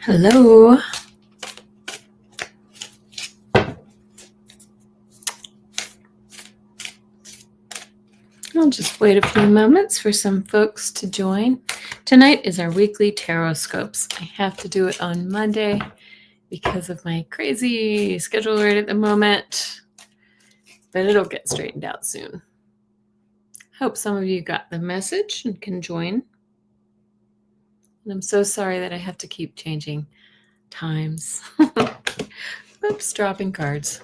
Hello. I'll just wait a few moments for some folks to join. Tonight is our weekly TarotScopes. I have to do it on Monday because of my crazy schedule right at the moment, but it'll get straightened out soon. Hope some of you got the message and can join. And I'm so sorry that I have to keep changing times. Oops, dropping cards.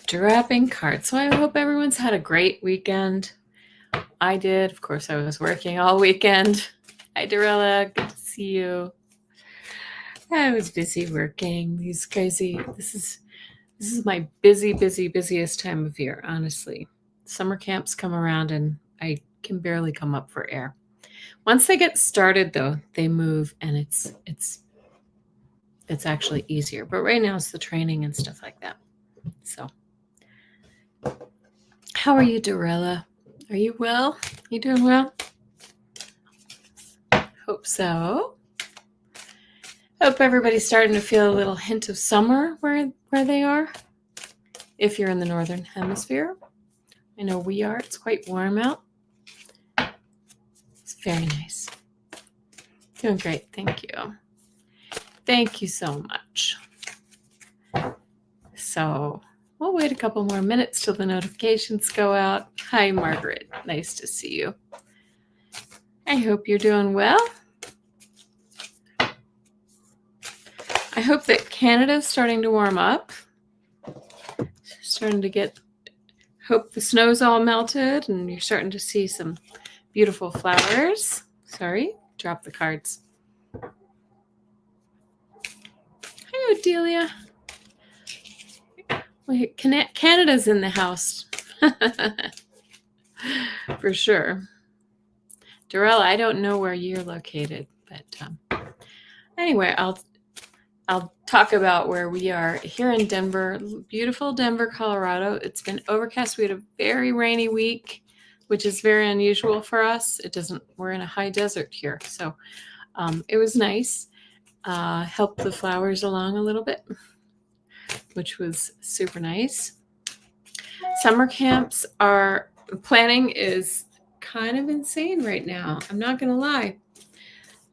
Dropping cards. So I hope everyone's had a great weekend. I did. Of course, I was working all weekend. Hi, Dorella. Good to see you. I was busy working. This is my busiest time of year, honestly. Summer camps come around and I can barely come up for air. Once they get started, though, they move and it's actually easier. But right now it's the training and stuff like that. So, how are you, Dorella? Are you well? You doing well? Hope so. Hope everybody's starting to feel a little hint of summer where they are. If you're in the Northern Hemisphere. I know we are. It's quite warm out. It's very nice. Doing great. Thank you. Thank you so much. So we'll wait a couple more minutes till the notifications go out. Hi, Margaret. Nice to see you. I hope you're doing well. I hope that Canada's starting to warm up. Starting to get, hope the snow's all melted and you're starting to see some beautiful flowers. Sorry, drop the cards. Hi, Odelia. Wait, Canada's in the house. For sure. Dorella, I don't know where you're located, but anyway, I'll talk about where we are here in Denver, beautiful Denver, Colorado. It's been overcast. We had a very rainy week, which is very unusual for us. We're in a high desert here. So it was nice. Helped the flowers along a little bit, which was super nice. Summer camps planning is kind of insane right now. I'm not going to lie.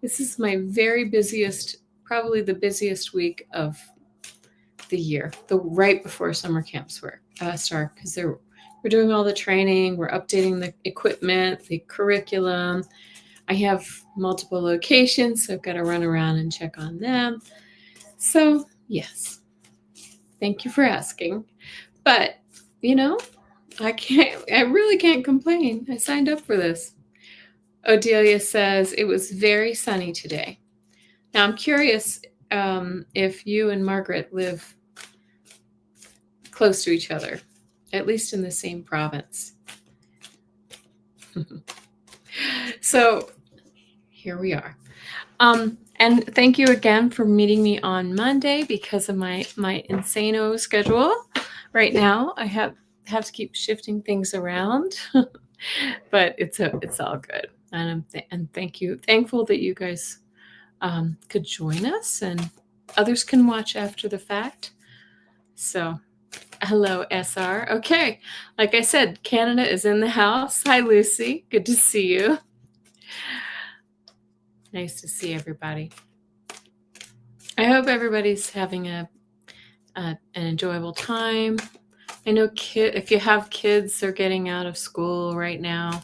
This is my very busiest, probably the busiest week of the year, right before summer camps start, because we're doing all the training, we're updating the equipment, the curriculum. I have multiple locations, so I've got to run around and check on them. So yes, thank you for asking. But I really can't complain. I signed up for this. Odelia says it was very sunny today. Now I'm curious if you and Margaret live close to each other, at least in the same province. So here we are. And thank you again for meeting me on Monday because of my insano schedule. Right now, I have to keep shifting things around, but it's all good. And thankful that you guys could join us and others can watch after the fact. So hello, SR. Okay, like I said, Canada is in the house. Hi, Lucy. Good to see you. Nice to see everybody. I hope everybody's having an enjoyable time. I know if you have kids, they're getting out of school right now.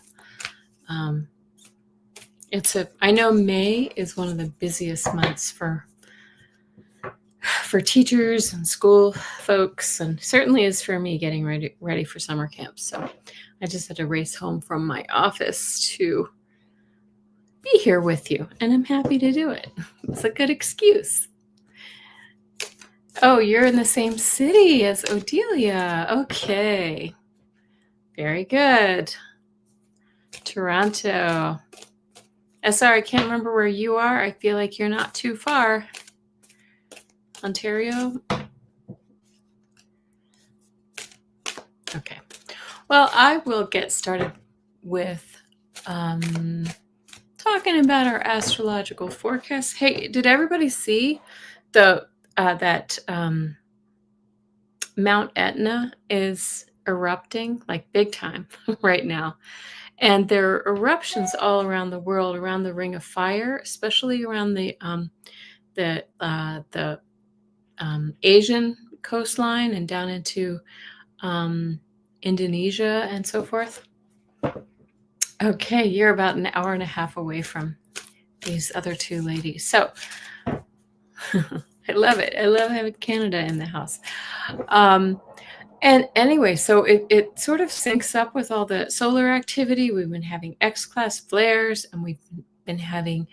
I know May is one of the busiest months for teachers and school folks, and certainly is for me getting ready for summer camp. So I just had to race home from my office to be here with you, and I'm happy to do it. It's a good excuse. Oh, you're in the same city as Odelia. Okay. Very good. Toronto. SR, I can't remember where you are. I feel like you're not too far. Ontario? Okay. Well, I will get started with talking about our astrological forecast. Hey, did everybody see the that Mount Etna is erupting like big time right now? And there are eruptions all around the world, around the Ring of Fire, especially around the Asian coastline and down into Indonesia and so forth. Okay, you're about an hour and a half away from these other two ladies. So I love it. I love having Canada in the house. And anyway, so it sort of syncs up with all the solar activity. We've been having X-class flares, and we've been having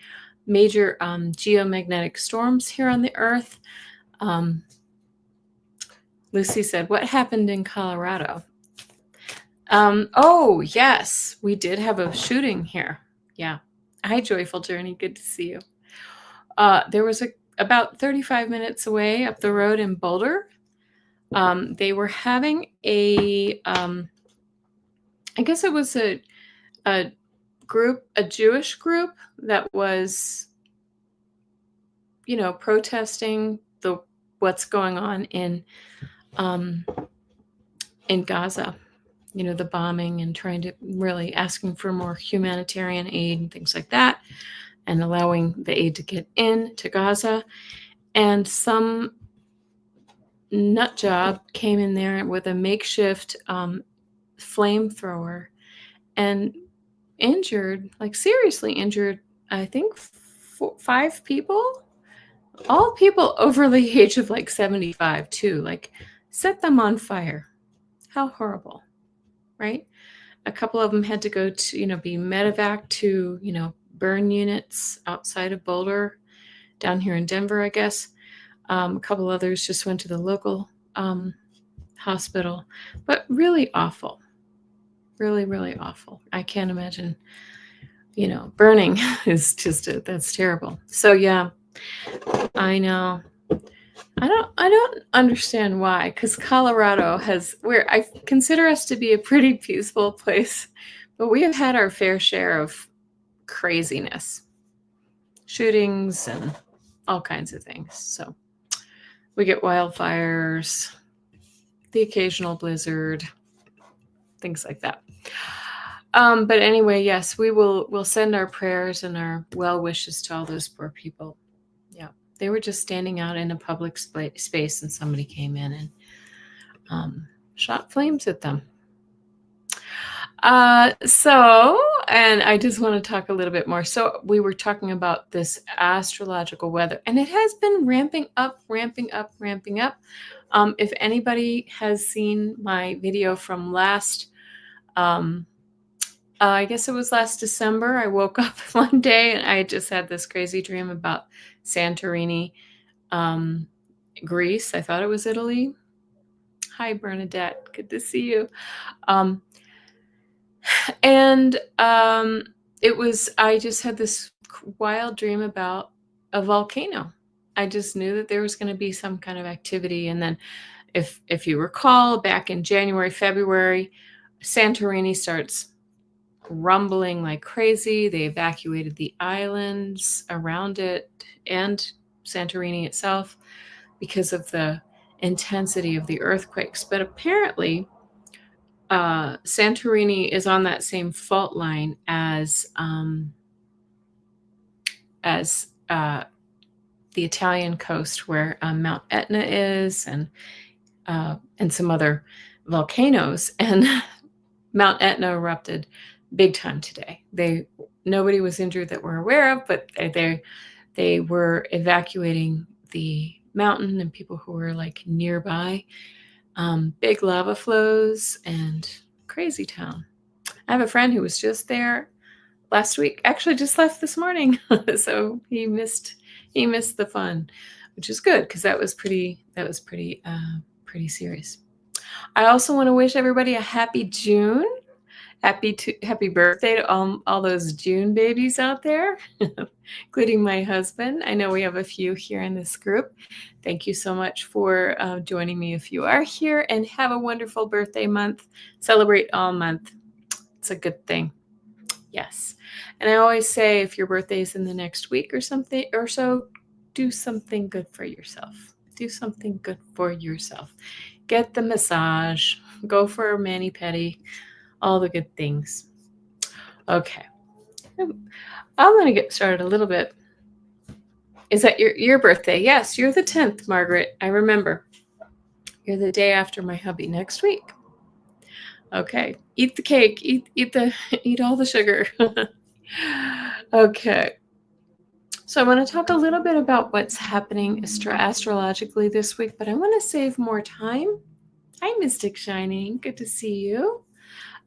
major geomagnetic storms here on the Earth. Lucy said, what happened in Colorado? Oh, yes, we did have a shooting here. Yeah. Hi, Joyful Journey. Good to see you. There was about 35 minutes away up the road in Boulder. They were having I guess it was a group, a Jewish group that was, protesting what's going on in Gaza, the bombing, and trying to really asking for more humanitarian aid and things like that, and allowing the aid to get into Gaza. And some nut job came in there with a makeshift flamethrower and injured, like seriously injured, I think 5 people, all people over the age of like 75 too, like set them on fire. How horrible, right? A couple of them had to go to, be medevac to, burn units outside of Boulder, down here in Denver, I guess. A couple others just went to the local hospital, but really awful. Really, really awful. I can't imagine, burning is just, that's terrible. So yeah, I know. I don't understand why, because Colorado I consider us to be a pretty peaceful place, but we have had our fair share of craziness, shootings and all kinds of things. So we get wildfires, the occasional blizzard, things like that. But anyway, yes, we'll send our prayers and our well wishes to all those poor people. Yeah, they were just standing out in a public space, and somebody came in and shot flames at them. And I just want to talk a little bit more. So we were talking about this astrological weather, and it has been ramping up. If anybody has seen my video from last, I guess it was last December, I woke up one day and I just had this crazy dream about Santorini, Greece. I thought it was Italy. Hi, Bernadette. Good to see you. I just had this wild dream about a volcano. I just knew that there was going to be some kind of activity. And then if you recall, back in January, February, Santorini starts rumbling like crazy. They evacuated the islands around it and Santorini itself because of the intensity of the earthquakes. But apparently, Santorini is on that same fault line as the Italian coast, where Mount Etna is, and some other volcanoes. And Mount Etna erupted big time today. Nobody was injured that we're aware of, but they were evacuating the mountain and people who were like nearby. Big lava flows and crazy town. I have a friend who was just there last week, actually just left this morning. So he missed the fun, which is good, because that was pretty serious. I also want to wish everybody a happy June. Happy birthday to all those June babies out there, including my husband. I know we have a few here in this group. Thank you so much for joining me if you are here, and have a wonderful birthday month. Celebrate all month. It's a good thing. Yes. And I always say if your birthday's in the next week or something or so, do something good for yourself. Do something good for yourself. Get the massage, go for a mani-pedi, all the good things. Okay. I'm going to get started a little bit. Is that your birthday? Yes, you're the 10th, Margaret. I remember. You're the day after my hubby next week. Okay. Eat the cake. Eat all the sugar. Okay. So I want to talk a little bit about what's happening astrologically this week, but I want to save more time. Hi, Mystic Shining. Good to see you.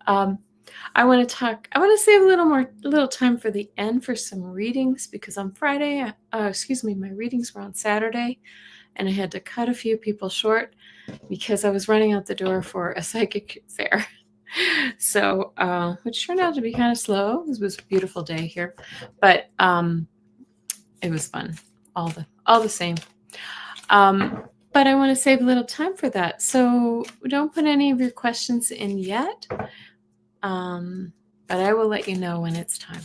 I want to save a little time for the end for some readings because on Friday, my readings were on Saturday and I had to cut a few people short because I was running out the door for a psychic fair. So, which turned out to be kind of slow. It was a beautiful day here, but it was fun, all the same. But I want to save a little time for that. So don't put any of your questions in yet. But I will let you know when it's time.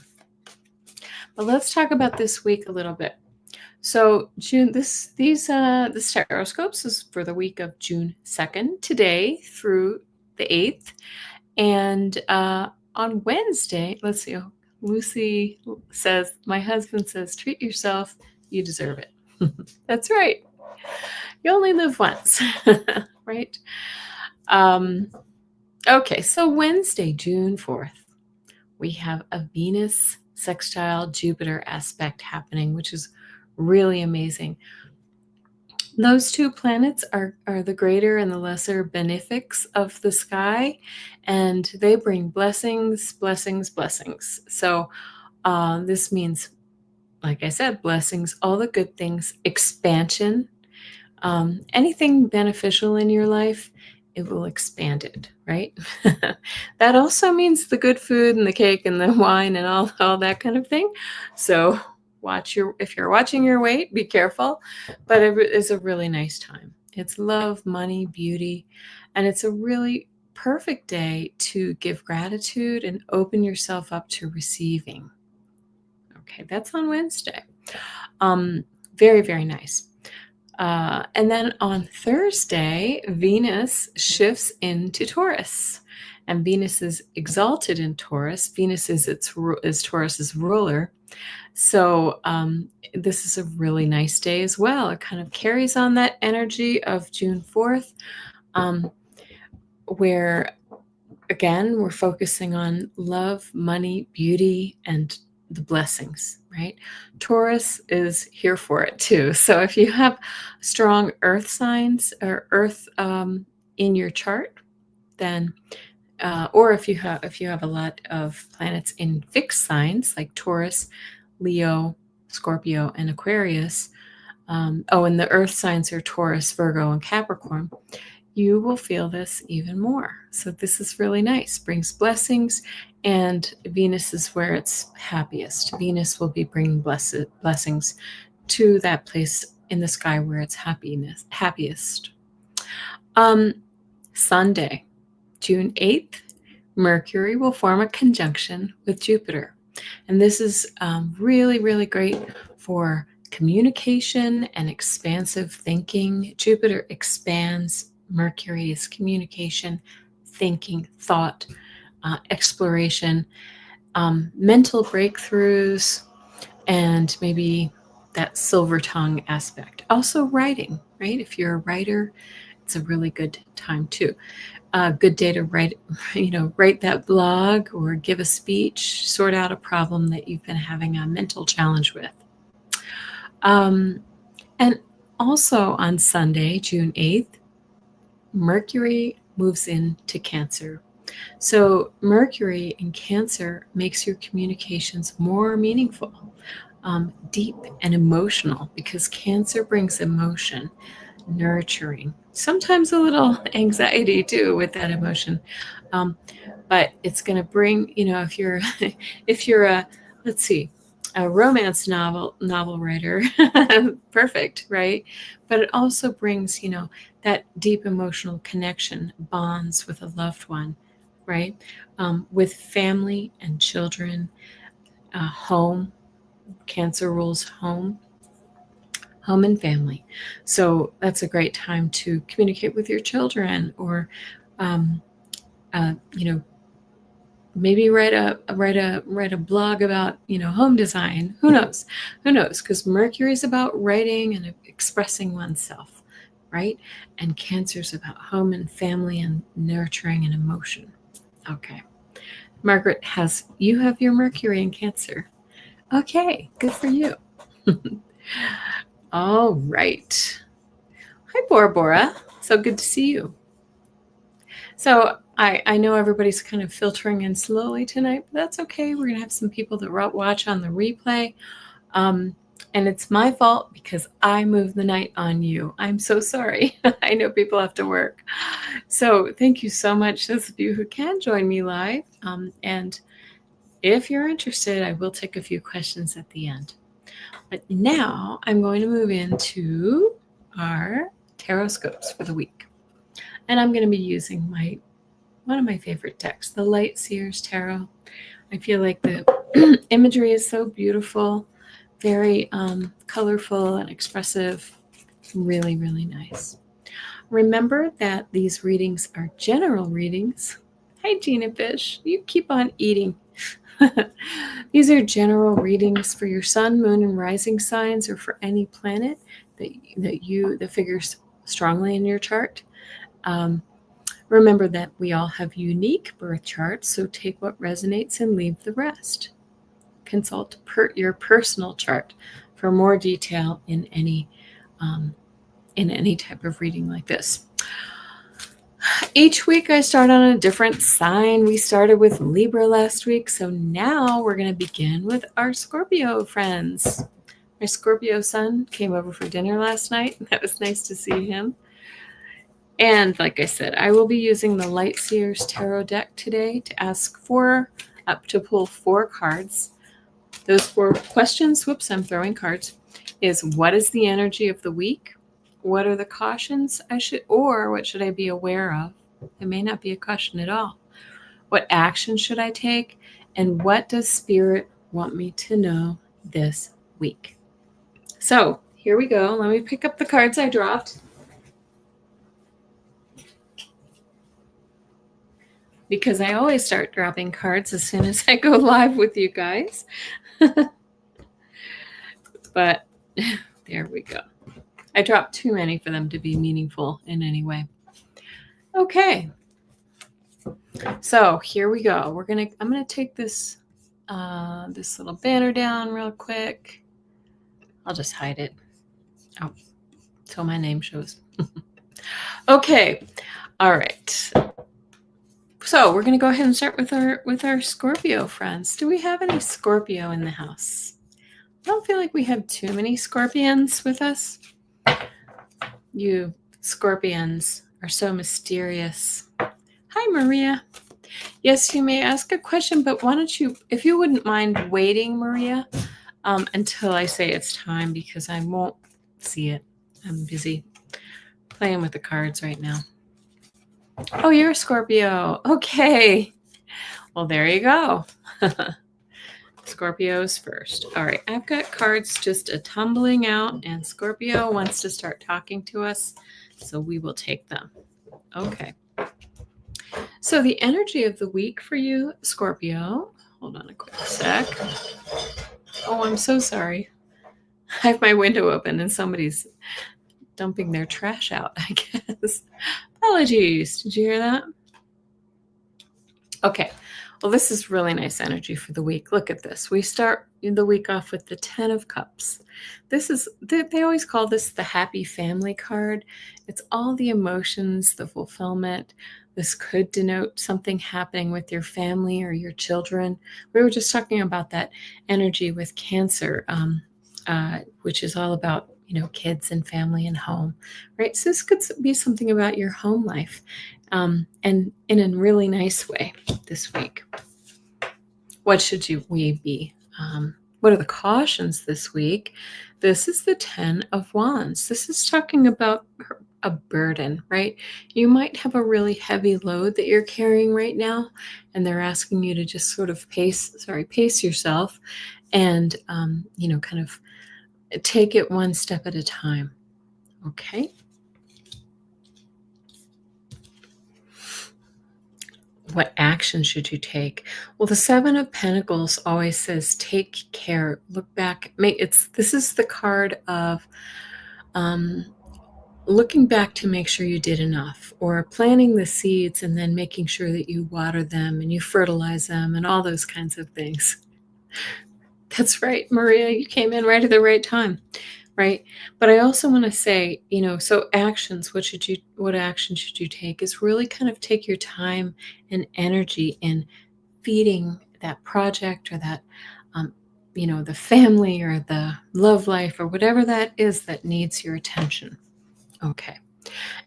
But let's talk about this week a little bit. So June, the TarotScopes is for the week of June 2nd, today through the 8th. And on Wednesday, let's see, Lucy says, my husband says, treat yourself, you deserve it. That's right. You only live once, right? Okay, so Wednesday, June 4th, we have a Venus sextile Jupiter aspect happening, which is really amazing. Those two planets are the greater and the lesser benefics of the sky, and they bring blessings, blessings, blessings. So this means, like I said, blessings, all the good things, expansion, anything beneficial in your life, it will expand it, right? That also means the good food and the cake and the wine and all that kind of thing. So if you're watching your weight, be careful, but it is a really nice time. It's love, money, beauty, and it's a really perfect day to give gratitude and open yourself up to receiving. Okay, that's on Wednesday. Very, very nice. And then on Thursday, Venus shifts into Taurus, and Venus is exalted in Taurus. Venus is Taurus's ruler. So this is a really nice day as well. It kind of carries on that energy of June 4th, where, again, we're focusing on love, money, beauty, and the blessings, right? Taurus is here for it too. So if you have strong earth signs or earth in your chart, then or if you have a lot of planets in fixed signs like Taurus, Leo, Scorpio, and Aquarius, and the earth signs are Taurus, Virgo, and Capricorn, you will feel this even more. So this is really nice, brings blessings, and Venus is where it's happiest. Venus will be bringing blessings to that place in the sky where it's happiest. Sunday, June 8th, Mercury will form a conjunction with Jupiter. And this is really, really great for communication and expansive thinking. Jupiter expands. Mercury is communication, thinking, thought, exploration, mental breakthroughs, and maybe that silver tongue aspect. Also writing, right? If you're a writer, it's a really good time too. A good day to write that blog or give a speech, sort out a problem that you've been having a mental challenge with. And also on Sunday, June 8th, Mercury moves into Cancer. So Mercury in Cancer makes your communications more meaningful, deep and emotional, because Cancer brings emotion, nurturing, sometimes a little anxiety too with that emotion. But it's going to bring, if you're a romance novel writer, perfect, right? But it also brings, that deep emotional connection, bonds with a loved one, right? With family and children, home. Cancer rules home and family. So that's a great time to communicate with your children, or, maybe write a blog about, home design. Who knows? Because Mercury is about writing and expressing oneself, right? And Cancer's about home and family and nurturing and emotion. Okay. Margaret, you have your Mercury in Cancer. Okay, good for you. All right. Hi, Bora Bora. So good to see you. So I know everybody's kind of filtering in slowly tonight, but that's okay. We're going to have some people that watch on the replay. And it's my fault because I moved the night on you. I'm so sorry. I know people have to work. So thank you so much, those of you who can join me live. And if you're interested, I will take a few questions at the end. But now I'm going to move into our TarotScopes for the week. And I'm going to be using one of my favorite decks, the Light Seers Tarot. I feel like the imagery is so beautiful, very colorful and expressive, really, really nice. Remember that these readings are general readings. Hi, Gina Fish. You keep on eating. These are general readings for your sun, moon, and rising signs, or for any planet that figures strongly in your chart. Remember that we all have unique birth charts, so take what resonates and leave the rest. Consult your personal chart for more detail in any type of reading like this. Each week I start on a different sign. We started with Libra last week, so now we're going to begin with our Scorpio friends. My Scorpio son came over for dinner last night. That was nice to see him. And like I said, I will be using the Light Seers Tarot deck today to pull 4 cards. Those 4 questions, I'm throwing cards, is what is the energy of the week? What are the cautions what should I be aware of? It may not be a caution at all. What action should I take? And what does Spirit want me to know this week? So here we go. Let me pick up the cards I dropped. Because I always start dropping cards as soon as I go live with you guys. But there we go. I dropped too many for them to be meaningful in any way. Okay. So here we go. I'm gonna take this little banner down real quick. I'll just hide it. Oh, so my name shows. Okay. All right. So we're gonna go ahead and start with our Scorpio friends. Do we have any Scorpio in the house? I don't feel like we have too many Scorpions with us. You Scorpions are so mysterious. Hi, Maria. Yes, you may ask a question, but why don't you, if you wouldn't mind waiting, Maria, until I say it's time, because I won't see it. I'm busy playing with the cards right now. Oh, you're a Scorpio. Okay. Well, there you go. Scorpios first. All right. I've got cards just tumbling out, and Scorpio wants to start talking to us, so we will take them. Okay. So the energy of the week for you, Scorpio. Hold on a quick sec. Oh, I'm so sorry. I have my window open and somebody's dumping their trash out, I guess. Apologies. Did you hear that? Okay. Well, this is really nice energy for the week. Look at this. We start the week off with the 10 of Cups. They always call this the happy family card. It's all the emotions, the fulfillment. This could denote something happening with your family or your children. We were just talking about that energy with Cancer, which is all about, kids and family and home, right? So this could be something about your home life, and in a really nice way this week. What should we be? What are the cautions this week? This is the 10 of Wands. This is talking about a burden, right? You might have a really heavy load that you're carrying right now, and they're asking you to just sort of pace yourself and, kind of take it one step at a time. Okay. What action should you take? Well, the Seven of Pentacles always says, take care, look back. This is the card of um, looking back to make sure you did enough, or planting the seeds and then making sure that you water them and you fertilize them and all those kinds of things. That's right, Maria, you came in right at the right time. Right. But I also want to say, so actions, what action should you take is really kind of take your time and energy in feeding that project or that, the family or the love life or whatever that is that needs your attention. Okay.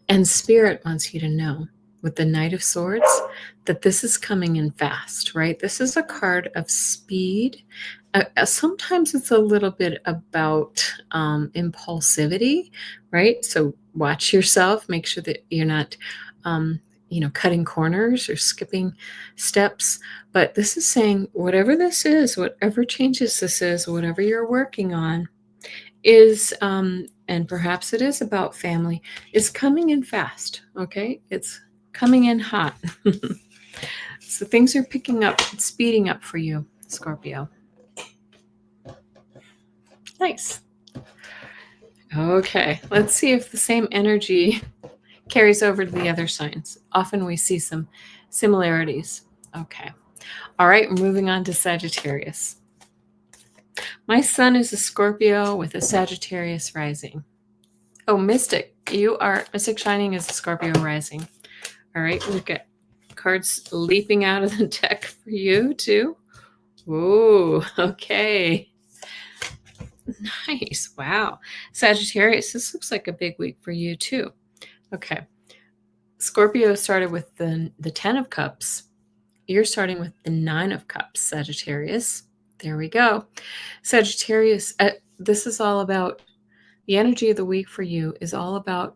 And Spirit wants you to know with the Knight of Swords that this is coming in fast, right? This is a card of speed. Sometimes it's a little bit about impulsivity, right? So watch yourself, make sure that you're not, cutting corners or skipping steps. But this is saying whatever this is, whatever changes this is, whatever you're working on is, and perhaps it is about family, is coming in fast, okay? It's coming in hot. So things are picking up, speeding up for you, Scorpio. Nice. Okay, let's see if the same energy carries over to the other signs. Often we see some similarities. Okay. All right, moving on to Sagittarius. My sun is a Scorpio with a Sagittarius rising. Oh, Mystic Shining is a Scorpio rising. All right, we've got cards leaping out of the deck for you too. Ooh, okay. Nice. Wow. Sagittarius, this looks like a big week for you too. Okay. Scorpio started with the 10 of Cups. You're starting with the 9 of Cups, Sagittarius. There we go. Sagittarius, this is all about the energy of the week for you is all about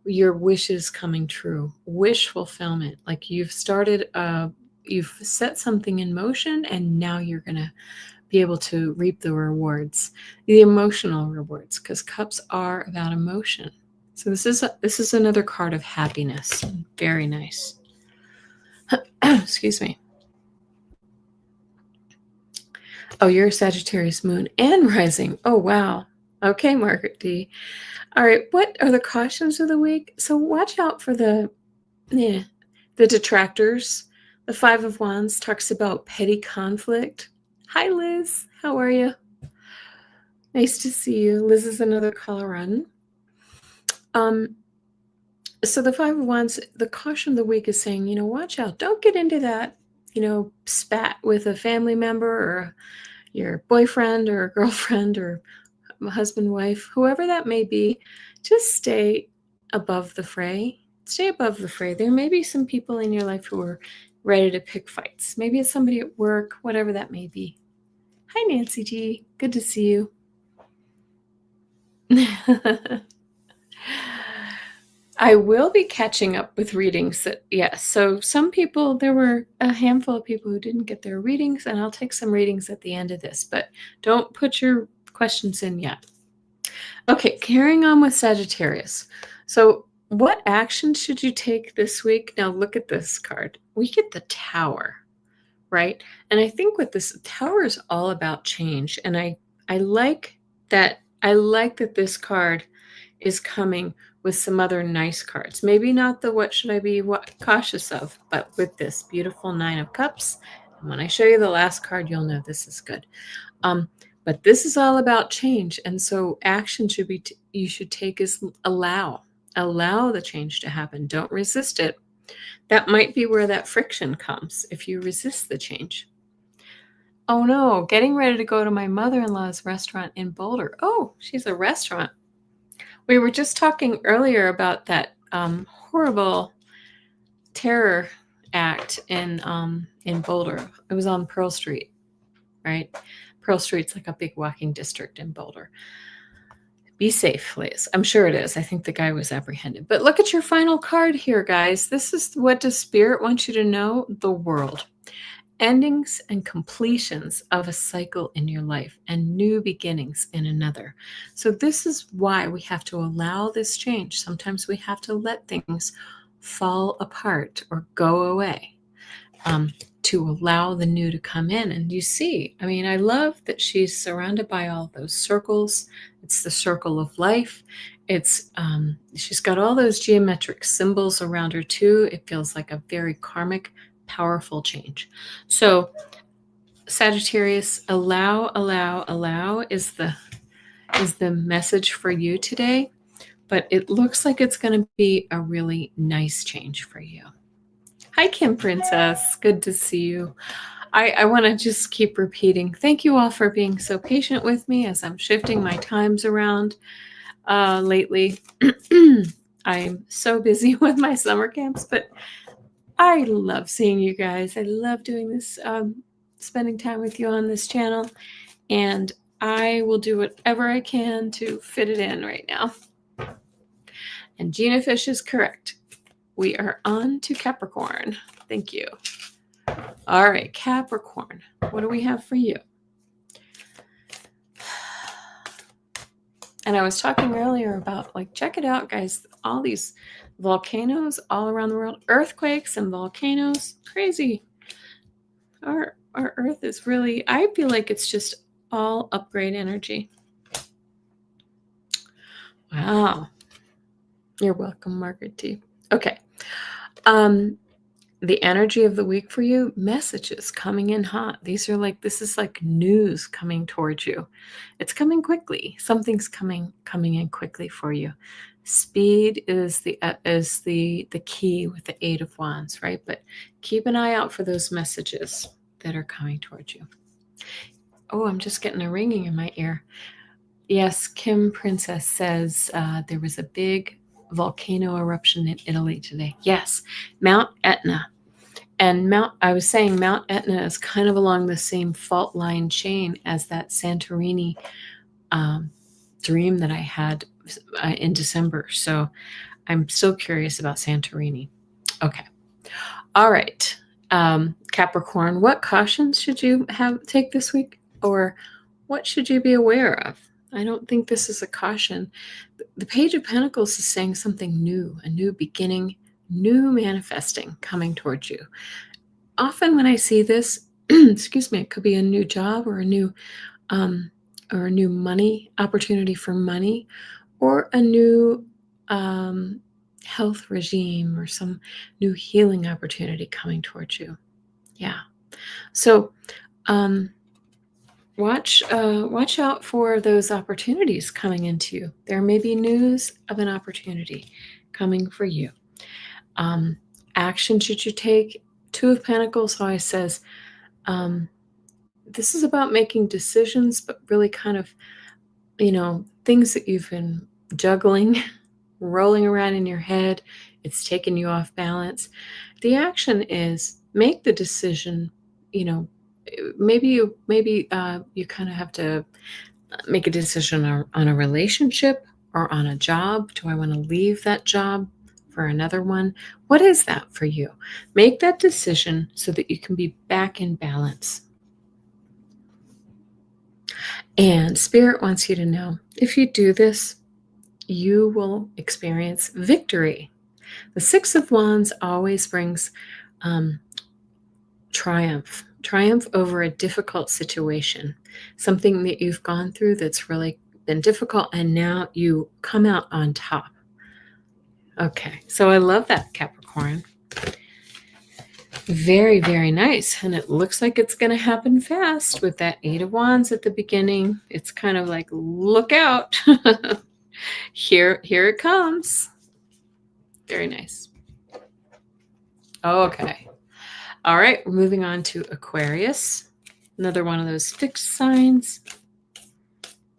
your wishes coming true, wish fulfillment. Like you've set something in motion and now you're going to be able to reap the rewards, the emotional rewards, because cups are about emotion. So this is another card of happiness. Very nice. Excuse me. Oh, you're a Sagittarius moon and rising. Oh, wow. Okay, Margaret D. All right, what are the cautions of the week? So watch out for the detractors. The 5 of Wands talks about petty conflict. Hi, Liz. How are you? Nice to see you. Liz is another Coloradan. So the 5 of Wands, the caution of the week is saying, watch out. Don't get into that, spat with a family member or your boyfriend or girlfriend or husband, wife, whoever that may be. Just stay above the fray. Stay above the fray. There may be some people in your life who are ready to pick fights. Maybe it's somebody at work, whatever that may be. Hi, Nancy G. Good to see you. I will be catching up with readings so some people, there were a handful of people who didn't get their readings, and I'll take some readings at the end of this, but don't put your questions in yet. Okay, carrying on with Sagittarius. So what action should you take this week? Now look at this card. We get the Tower, right? And I think with this, Tower is all about change. And I like that this card is coming with some other nice cards. Maybe not the what should I be cautious of, but with this beautiful 9 of Cups. And when I show you the last card, you'll know this is good. But this is all about change. And so action you should take is allow the change to happen. Don't resist it. That might be where that friction comes if you resist the change. Oh no, getting ready to go to my mother-in-law's restaurant in Boulder. Oh, she's a restaurant. We were just talking earlier about that horrible terror act in Boulder. It was on Pearl Street, right? Pearl Street's like a big walking district in Boulder. Be safe, Liz. I'm sure it is. I think the guy was apprehended. But look at your final card here, guys. This is what does Spirit want you to know? The world. Endings and completions of a cycle in your life and new beginnings in another. So this is why we have to allow this change. Sometimes we have to let things fall apart or go away to allow the new to come in. And you see, I mean, I love that she's surrounded by all those circles. It's the circle of life. It's she's got all those geometric symbols around her too. It feels like a very karmic, powerful change. So Sagittarius, allow is the message for you today, but it looks like it's going to be a really nice change for you. Hi, Kim Princess. Good to see you. I want to just keep repeating. Thank you all for being so patient with me as I'm shifting my times around lately. I'm so busy with my summer camps, but I love seeing you guys. I love doing this, spending time with you on this channel, and I will do whatever I can to fit it in right now. And Gina Fish is correct. We are on to Capricorn. Thank you. All right, Capricorn, what do we have for you? And I was talking earlier about, like, check it out, guys. All these volcanoes all around the world, earthquakes and volcanoes, crazy. Our Earth is really, I feel like it's just all upgrade energy. Wow. You're welcome, Margaret T. Okay. The energy of the week for you, messages coming in hot. These are like, this is like news coming towards you. It's coming quickly. Something's coming in quickly for you. Speed is the key with the Eight of Wands, right? But keep an eye out for those messages that are coming towards you. Oh, I'm just getting a ringing in my ear. Yes, Kim Princess says there was a big volcano eruption in Italy today. Yes, Mount Etna. And I was saying Mount Etna is kind of along the same fault line chain as that Santorini dream that I had in December. So I'm still curious about Santorini. Okay. All right. Capricorn, what cautions should you take this week? Or what should you be aware of? I don't think this is a caution. The Page of Pentacles is saying something new, a new beginning, new manifesting coming towards you. Often when I see this, excuse me, it could be a new job or a new money opportunity for money, or a new health regime or some new healing opportunity coming towards you. Yeah. So watch out for those opportunities coming into you. There may be news of an opportunity coming for you. Action should you take? Two of Pentacles always says, this is about making decisions, but really kind of, things that you've been juggling, rolling around in your head. It's taken you off balance. The action is make the decision. Maybe you kind of have to make a decision on a relationship or on a job. Do I want to leave that job for another one? What is that for you? Make that decision so that you can be back in balance. And Spirit wants you to know, if you do this, you will experience victory. The Six of Wands always brings triumph over a difficult situation, something that you've gone through that's really been difficult, and now you come out on top. Okay, so I love that, Capricorn. Very, very nice. And it looks like it's going to happen fast with that Eight of Wands at the beginning. It's kind of like, look out. Here it comes. Very nice. Okay. All right, we're moving on to Aquarius. Another one of those fixed signs.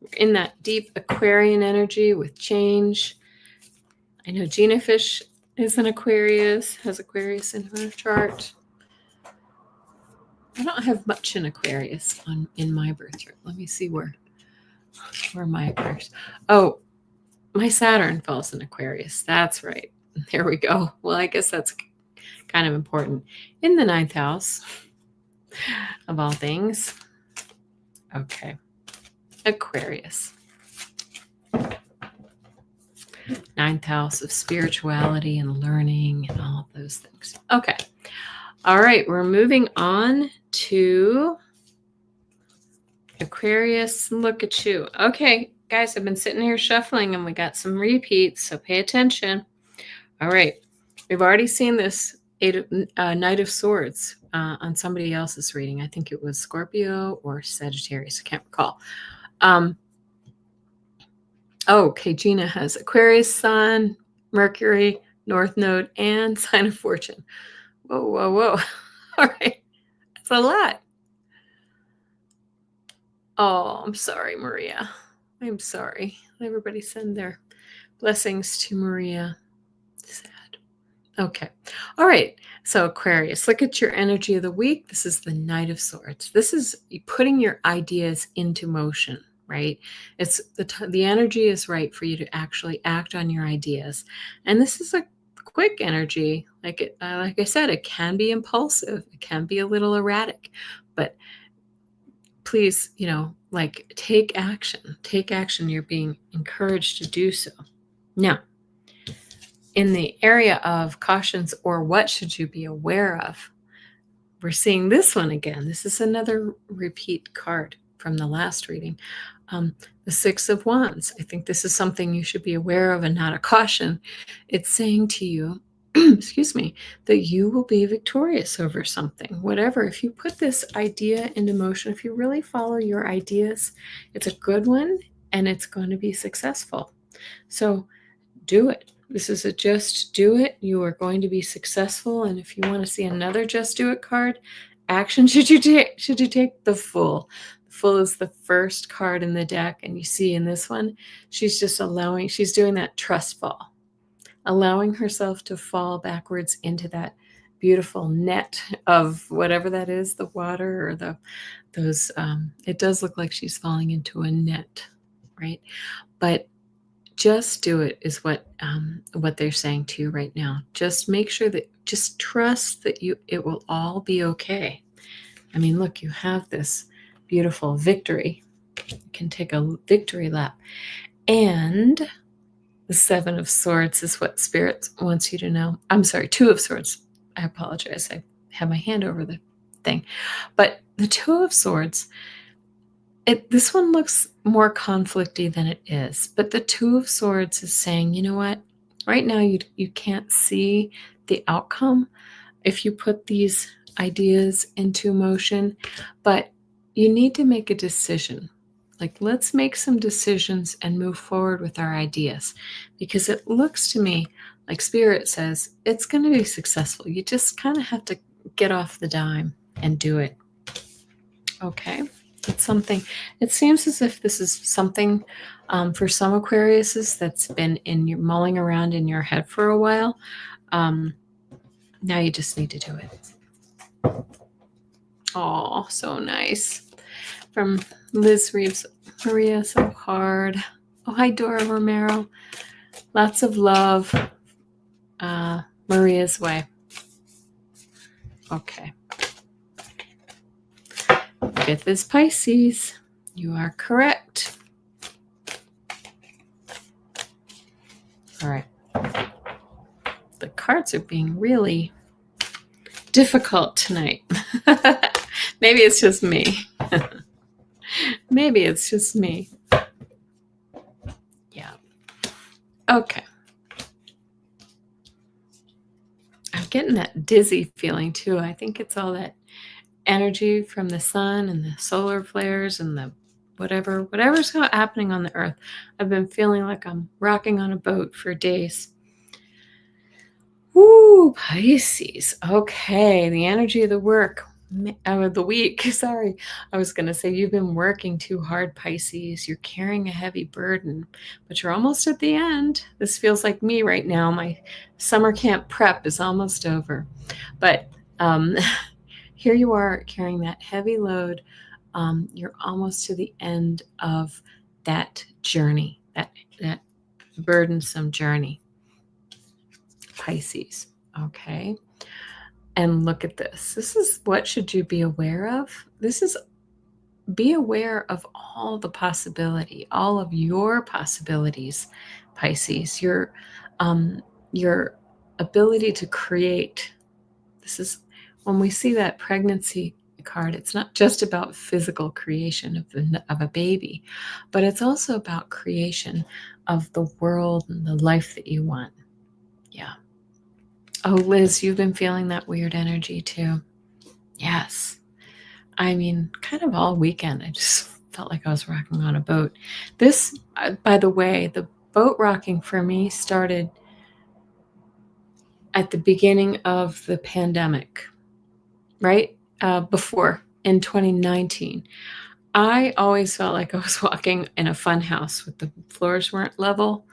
We're in that deep Aquarian energy with change. I know Gina Fish is an Aquarius, has Aquarius in her chart. I don't have much in Aquarius in my birth chart. Let me see where are my Aquarius. Oh, my Saturn falls in Aquarius. That's right. There we go. Well, I guess that's kind of important. In the 9th house, of all things. Okay. Aquarius. 9th house of spirituality and learning and all of those things. Okay. All right. We're moving on to Aquarius. Look at you. Okay, guys, I've been sitting here shuffling and we got some repeats, so pay attention. All right. We've already seen this Knight of Swords on somebody else's reading. I think it was Scorpio or Sagittarius. I can't recall. Okay, Gina has Aquarius, Sun, Mercury, North Node, and Sign of Fortune. Whoa, whoa, whoa. All right. That's a lot. Oh, I'm sorry, Maria. I'm sorry. Everybody send their blessings to Maria. Sad. Okay. All right. So Aquarius, look at your energy of the week. This is the Knight of Swords. This is putting your ideas into motion, right? It's the energy is right for you to actually act on your ideas. And this is a quick energy. Like I said, it can be impulsive. It can be a little erratic, but please, take action. Take action. You're being encouraged to do so. Now, in the area of cautions or what should you be aware of, we're seeing this one again. This is another repeat card from the last reading. The Six of Wands. I think this is something you should be aware of and not a caution. It's saying to you, excuse me, that you will be victorious over something, whatever. If you put this idea into motion, if you really follow your ideas, it's a good one and it's going to be successful. So do it. This is a just do it. You are going to be successful. And if you want to see another just do it card, action should you take? Should you take the Fool? The Fool is the first card in the deck. And you see in this one, she's doing that trust fall, allowing herself to fall backwards into that beautiful net of whatever that is, the water or those, it does look like she's falling into a net, right? But just do it is what they're saying to you right now. Just make sure just trust that it will all be okay. I mean, look, you have this beautiful victory. You can take a victory lap. And the Seven of Swords is what Spirit wants you to know. I'm sorry, Two of Swords. I apologize. I have my hand over the thing. But the Two of Swords, this one looks more conflicty than it is. But the Two of Swords is saying, you know what? Right now you can't see the outcome if you put these ideas into motion, but you need to make a decision. Like, let's make some decisions and move forward with our ideas, because it looks to me like Spirit says it's going to be successful. You just kind of have to get off the dime and do it. Okay. It's something, it seems as if this is something for some Aquariuses that's been mulling around in your head for a while. Now you just need to do it. Oh, so nice. From Liz Reeves, Maria, so hard. Oh, hi, Dora Romero. Lots of love. Maria's way. Okay. 5th is Pisces. You are correct. All right. The cards are being really difficult tonight. Maybe it's just me. Maybe it's just me. Yeah. Okay. I'm getting that dizzy feeling too. I think it's all that energy from the sun and the solar flares and the whatever's happening on the earth. I've been feeling like I'm rocking on a boat for days. Ooh, Pisces. Okay, the energy of the week. Sorry, I was going to say you've been working too hard, Pisces. You're carrying a heavy burden, but you're almost at the end. This feels like me right now. My summer camp prep is almost over, but here you are carrying that heavy load. You're almost to the end of that journey, that burdensome journey. Pisces. Okay. And look at this. This is what should you be aware of? This is be aware of all the possibility, all of your possibilities, Pisces. Your ability to create. This is when we see that pregnancy card, it's not just about physical creation of a baby, but it's also about creation of the world and the life that you want. Yeah. Oh, Liz, you've been feeling that weird energy too. Yes. I mean, kind of all weekend, I just felt like I was rocking on a boat. This, by the way, the boat rocking for me started at the beginning of the pandemic, right? Before in 2019. I always felt like I was walking in a fun house with the floors weren't level.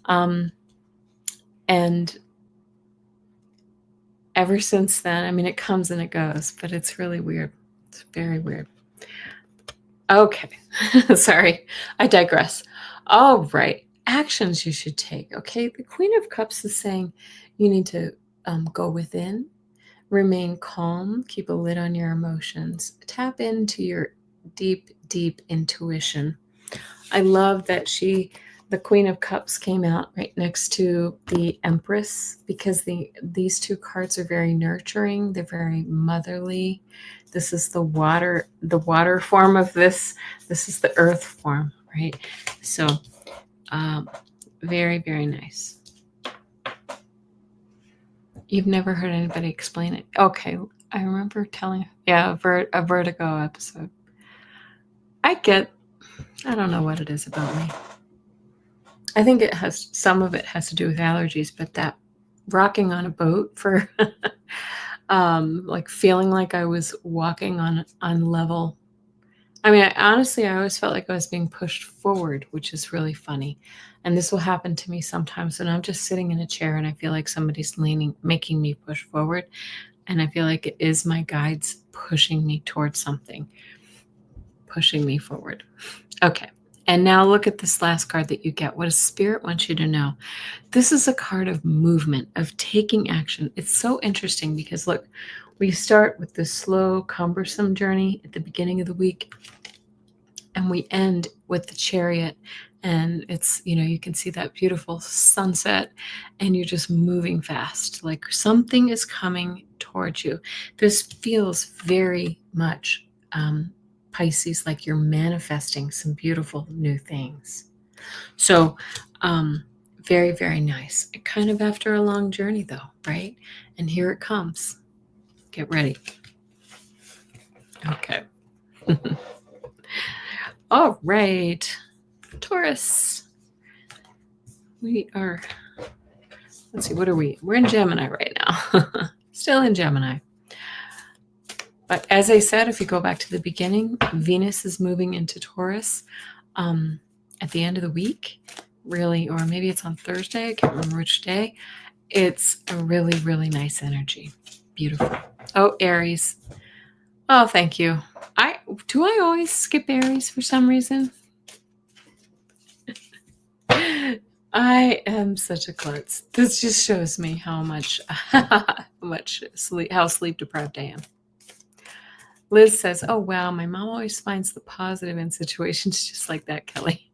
And ever since then, I mean, it comes and it goes, but it's really weird. It's very weird. Okay. Sorry, I digress. All right. Actions you should take. Okay. The Queen of Cups is saying you need to go within, remain calm, keep a lid on your emotions, tap into your deep, deep intuition. I love that the Queen of Cups came out right next to the Empress because these two cards are very nurturing. They're very motherly. This is the water form of this. This is the earth form, right? So, very, very nice. You've never heard anybody explain it. Okay, I remember telling, a Vertigo episode. I don't know what it is about me. I think some of it has to do with allergies, but that rocking on a boat for like feeling like I was walking on level. I mean, honestly, I always felt like I was being pushed forward, which is really funny. And this will happen to me sometimes when I'm just sitting in a chair and I feel like somebody's making me push forward. And I feel like it is my guides pushing me towards something, pushing me forward. Okay. And now look at this last card that you get. What does Spirit wants you to know? This is a card of movement, of taking action. It's so interesting because look, we start with this slow, cumbersome journey at the beginning of the week, and we end with the Chariot. And it's, you can see that beautiful sunset, and you're just moving fast. Like something is coming towards you. This feels very much Pisces, like you're manifesting some beautiful new things. So, very, very nice. Kind of after a long journey, though, right? And here it comes. Get ready. Okay. All right. Taurus. Let's see, what are we? We're in Gemini right now. Still in Gemini. But as I said, if you go back to the beginning, Venus is moving into Taurus at the end of the week, really, or maybe it's on Thursday. I can't remember which day. It's a really, really nice energy. Beautiful. Oh, Aries. Oh, thank you. Do I always skip Aries for some reason? I am such a klutz. This just shows me how sleep deprived I am. Liz says, "Oh wow, my mom always finds the positive in situations just like that, Kelly."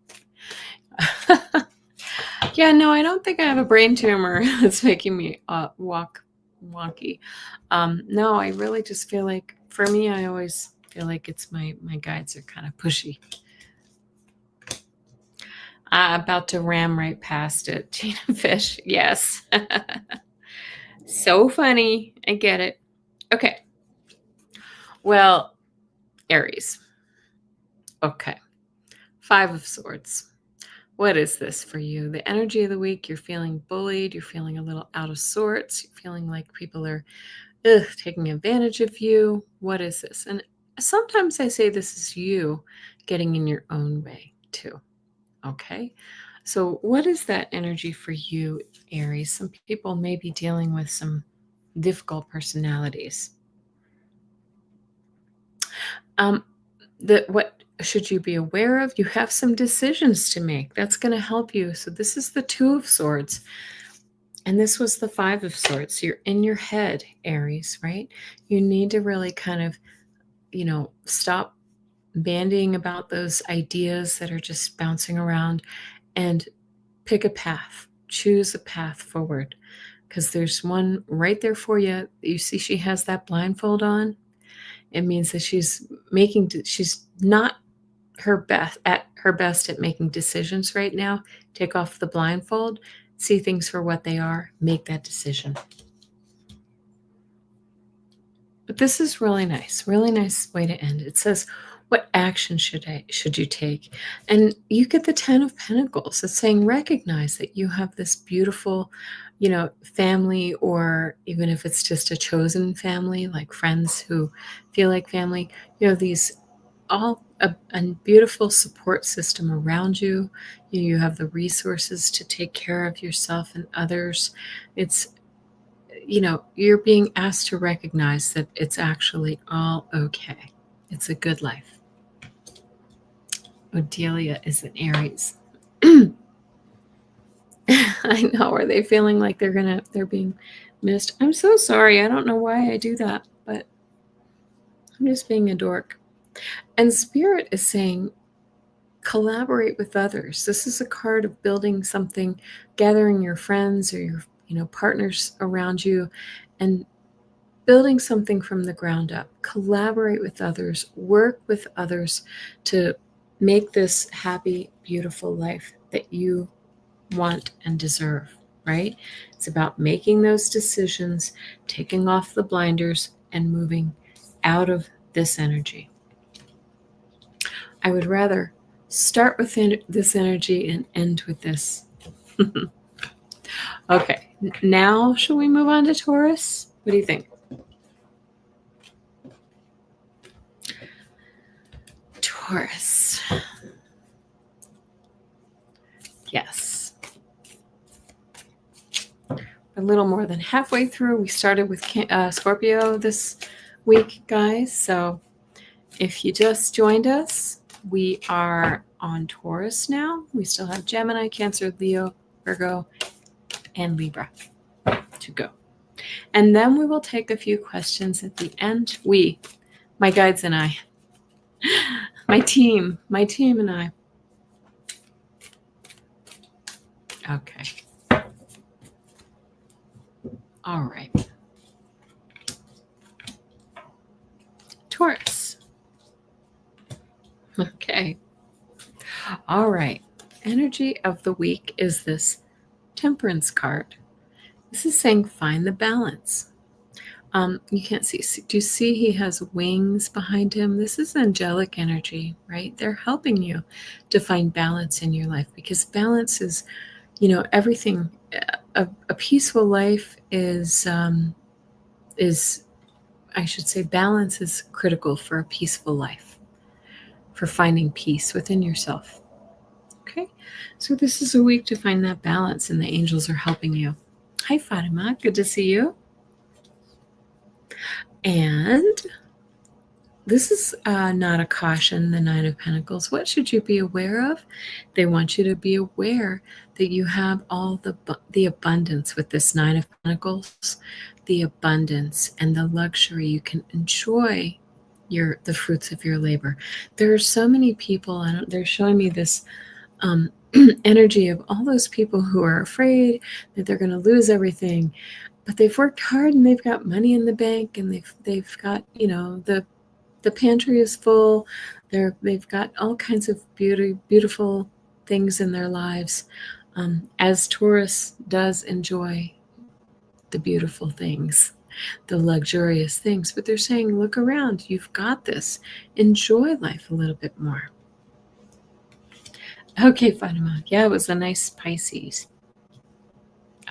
Yeah, no, I don't think I have a brain tumor that's making me walk wonky. No, I really just feel like, for me, I always feel like it's my guides are kind of pushy. About to ram right past it. Gina Fish, yes. So funny. I get it. Okay. Well, Aries. Okay. 5 of Swords. What is this for you? The energy of the week, you're feeling bullied. You're feeling a little out of sorts. You're feeling like people are taking advantage of you. What is this? And sometimes I say this is you getting in your own way too. Okay. So what is that energy for you, Aries? Some people may be dealing with some difficult personalities. What should you be aware of? You have some decisions to make. That's going to help you. So this is the Two of Swords. And this was the Five of Swords. You're in your head, Aries, right? You need to really kind of, stop bandying about those ideas that are just bouncing around and pick a path. Choose a path forward, because there's one right there for you. You see she has that blindfold on. It means that she's not her best at making decisions right now. Take off the blindfold, see things for what they are, make that decision. But this is really nice way to end. It says, what action should you take? And you get the Ten of Pentacles. It's saying recognize that you have this beautiful, family, or even if it's just a chosen family, like friends who feel like family, these all a beautiful support system around you. You have the resources to take care of yourself and others. It's, you're being asked to recognize that it's actually all okay. It's a good life. Odelia is an Aries. I know. Are they feeling like they're being missed? I'm so sorry. I don't know why I do that, but I'm just being a dork. And Spirit is saying, collaborate with others. This is a card of building something, gathering your friends or your partners around you and building something from the ground up. Collaborate with others, work with others to make this happy, beautiful life that you want and deserve, right? It's about making those decisions, taking off the blinders, and moving out of this energy. I would rather start with this energy and end with this. Okay, now shall we move on to Taurus? What do you think? Taurus. Yes. A little more than halfway through. We started with Scorpio this week, guys. So if you just joined us, we are on Taurus now. We still have Gemini, Cancer, Leo, Virgo, and Libra to go. And then we will take a few questions at the end. My guides and I, my team and I. Okay. All right. Taurus. Okay. All right. Energy of the week is this Temperance card. This is saying find the balance. You can't see. Do you see he has wings behind him? This is angelic energy, right? They're helping you to find balance in your life, because balance is, everything. A peaceful life is, I should say, balance is critical for a peaceful life, for finding peace within yourself. Okay, so this is a week to find that balance, and the angels are helping you. Hi, Fatima. Good to see you. And this is not a caution, the Nine of Pentacles. What should you be aware of? They want you to be aware that you have all the abundance with this Nine of Pentacles, the abundance and the luxury. You can enjoy the fruits of your labor. There are so many people, they're showing me this energy of all those people who are afraid that they're going to lose everything, but they've worked hard and they've got money in the bank, and they've got, the pantry is full. They've got all kinds of beautiful things in their lives, as Taurus does enjoy the beautiful things, the luxurious things. But they're saying, look around, you've got this. Enjoy life a little bit more. Okay, Fatima. Yeah, it was a nice Pisces.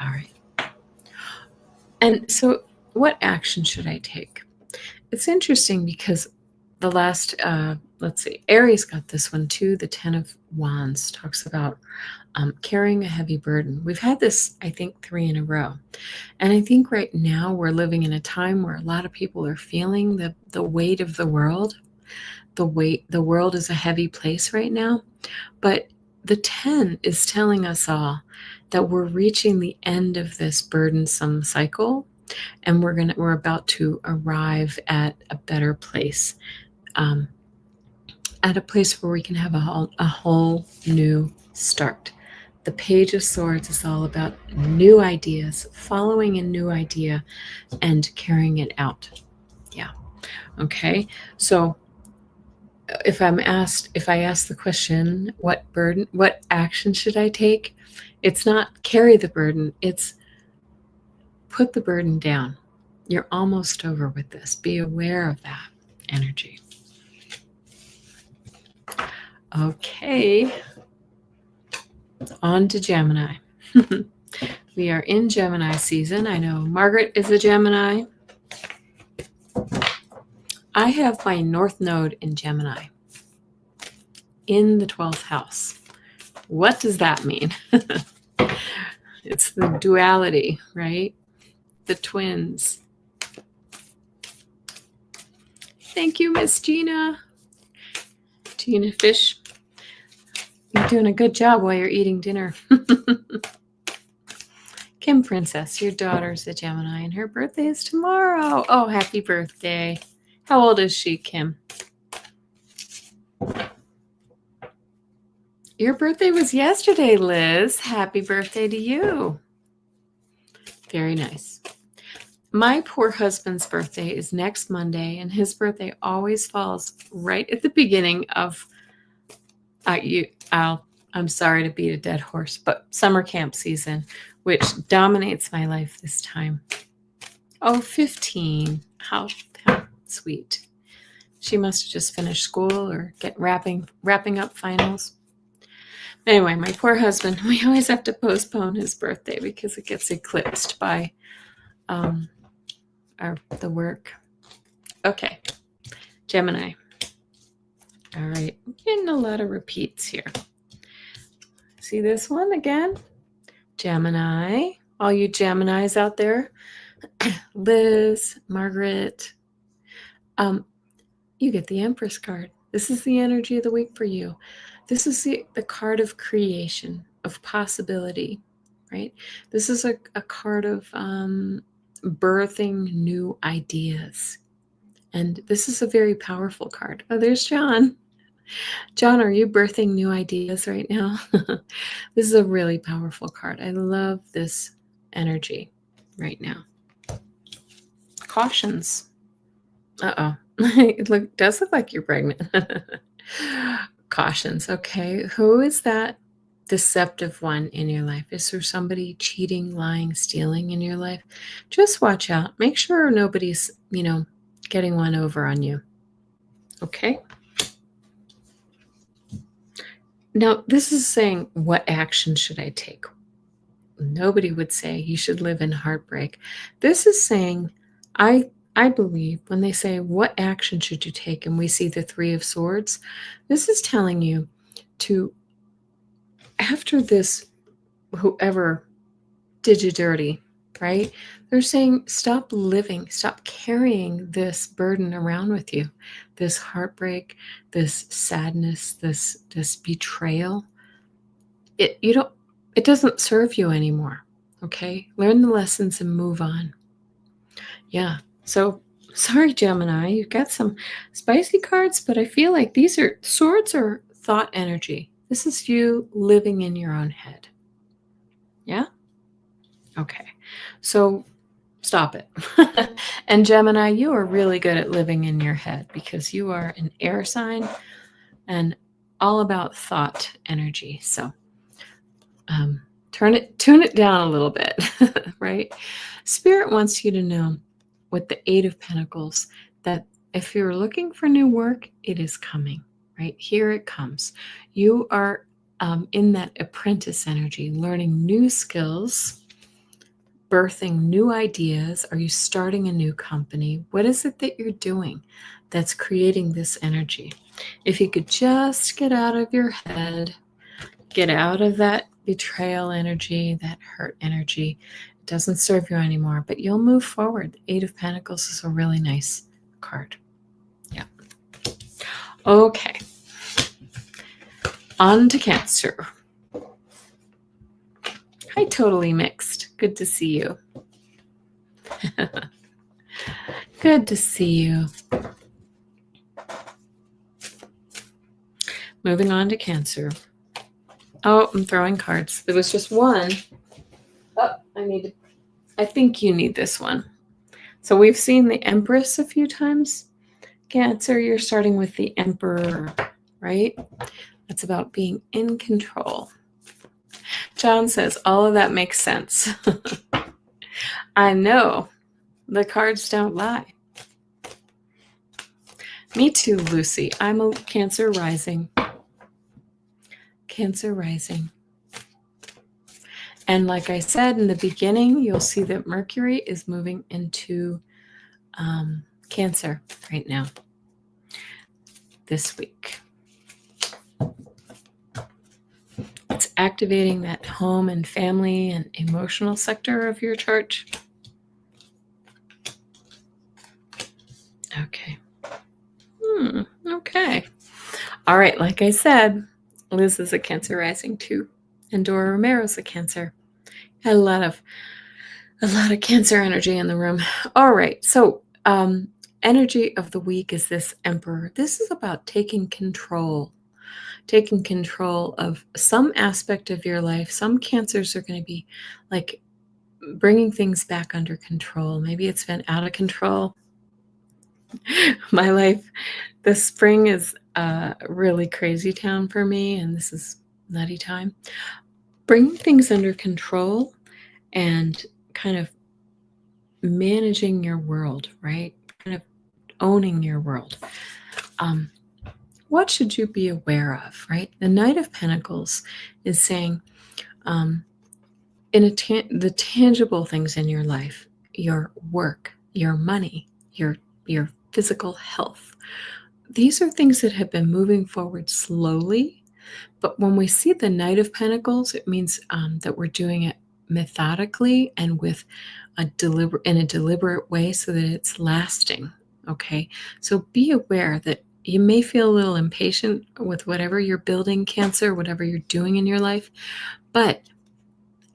All right. And so what action should I take? It's interesting because the last, Aries got this one too. The 10 of Wands talks about carrying a heavy burden. We've had this, I think, 3 in a row. And I think right now we're living in a time where a lot of people are feeling the weight of the world. the weight. The world is a heavy place right now, but the 10 is telling us all that we're reaching the end of this burdensome cycle, and we're about to arrive at a better place, at a place where we can have a whole new start. The Page of Swords is all about new ideas, following a new idea and carrying it out. Yeah. Okay. So if I ask the question, what action should I take? It's not carry the burden, it's put the burden down. You're almost over with this. Be aware of that energy. Okay. On to Gemini. We are in Gemini season. I know Margaret is a Gemini. I have my North Node in Gemini in the 12th house. What does that mean? It's the duality, right? The twins. Thank you, Miss Gina. Gina Fish. You're doing a good job while you're eating dinner. Kim Princess, your daughter's a Gemini and her birthday is tomorrow. Oh, happy birthday. How old is she, Kim? Your birthday was yesterday, Liz. Happy birthday to you. Very nice. My poor husband's birthday is next Monday, and his birthday always falls right at the beginning of, I'm sorry to beat a dead horse, but summer camp season, which dominates my life this time. Oh, 15. How sweet. She must have just finished school or wrapping up finals. Anyway, my poor husband, we always have to postpone his birthday because it gets eclipsed by the work. Okay, Gemini. All right, getting a lot of repeats here. See this one again? Gemini. All you Geminis out there, Liz, Margaret, you get the Empress card. This is the energy of the week for you. This is the card of creation, of possibility, right? This is a card of birthing new ideas. And this is a very powerful card. Oh, there's John. John, are you birthing new ideas right now? This is a really powerful card. I love this energy right now. Cautions. Uh-oh. It does look like you're pregnant. Cautions. Okay. Who is that deceptive one in your life? Is there somebody cheating, lying, stealing in your life? Just watch out. Make sure nobody's, getting one over on you. Okay. Now, this is saying, what action should I take? Nobody would say you should live in heartbreak. This is saying, I believe when they say, what action should you take? And we see the 3 of Swords, this is telling you to, after this, whoever did you dirty, right? They're saying, stop living, stop carrying this burden around with you, this heartbreak, this sadness, this betrayal. It doesn't serve you anymore. Okay? Learn the lessons and move on. Yeah. So, sorry, Gemini, you've got some spicy cards, but I feel like these are swords or thought energy. This is you living in your own head. Yeah? Okay. So, stop it. And Gemini, you are really good at living in your head because you are an air sign and all about thought energy. So, tune it down a little bit, right? Spirit wants you to know with the 8 of Pentacles that if you're looking for new work, it is coming, right? Here it comes. You are in that apprentice energy, learning new skills, birthing new ideas. Are you starting a new company? What is it that you're doing that's creating this energy? If you could just get out of your head, get out of that betrayal energy, that hurt energy, it doesn't serve you anymore, but you'll move forward. 8 of Pentacles is a really nice card. Yeah. Okay. On to Cancer. Hi, Totally Mixed. Good to see you. Good to see you. Moving on to Cancer. Oh, I'm throwing cards. There was just one. Oh, I think you need this one. So we've seen the Empress a few times. Cancer, you're starting with the Emperor, right? That's about being in control. John says, all of that makes sense. I know. The cards don't lie. Me too, Lucy. I'm a Cancer rising. Cancer rising. And like I said in the beginning, you'll see that Mercury is moving into Cancer right now, this week. It's activating that home and family and emotional sector of your chart. Okay. Okay. All right. Like I said, Liz is a Cancer rising too, and Dora Romero's a Cancer. Had a lot of Cancer energy in the room. All right. So, energy of the week is this Emperor. This is about taking control of some aspect of your life. Some Cancers are going to be like bringing things back under control. Maybe it's been out of control. My life, the spring is really crazy town for me, and this is nutty time. Bringing things under control and kind of managing your world, right? Kind of owning your world. What should you be aware of, right? The Knight of Pentacles is saying the tangible things in your life, your work, your money, your physical health. These are things that have been moving forward slowly. But when we see the Knight of Pentacles, it means that we're doing it methodically and with in a deliberate way so that it's lasting. Okay, so be aware that you may feel a little impatient with whatever you're building, Cancer, whatever you're doing in your life, but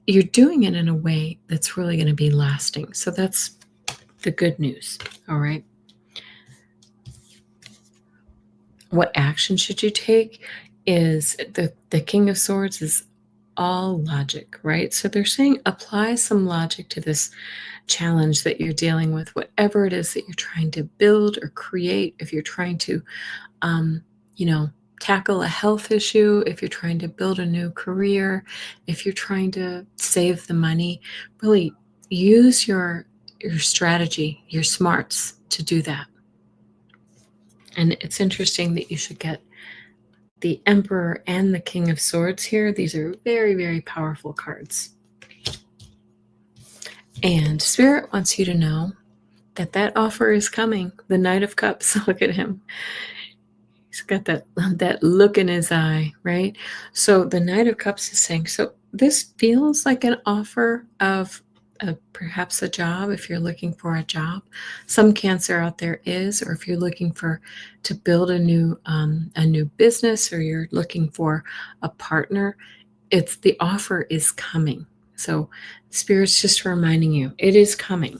you're doing it in a way that's really going to be lasting. So that's the good news. All right. What action should you take is the King of Swords is all logic, right? So they're saying apply some logic to this challenge that you're dealing with, whatever it is that you're trying to build or create. If you're trying to, tackle a health issue, if you're trying to build a new career, if you're trying to save the money, really use your strategy, your smarts to do that. And it's interesting that you should get the Emperor and the King of Swords here. These are very, very powerful cards. And Spirit wants you to know that offer is coming. The Knight of Cups, look at him. He's got that look in his eye, right? So the Knight of Cups is saying, so this feels like an offer of perhaps a job if you're looking for a job. Some Cancer out there is, or if you're looking to build a new business, or you're looking for a partner, the offer is coming. So Spirit's just reminding you, it is coming.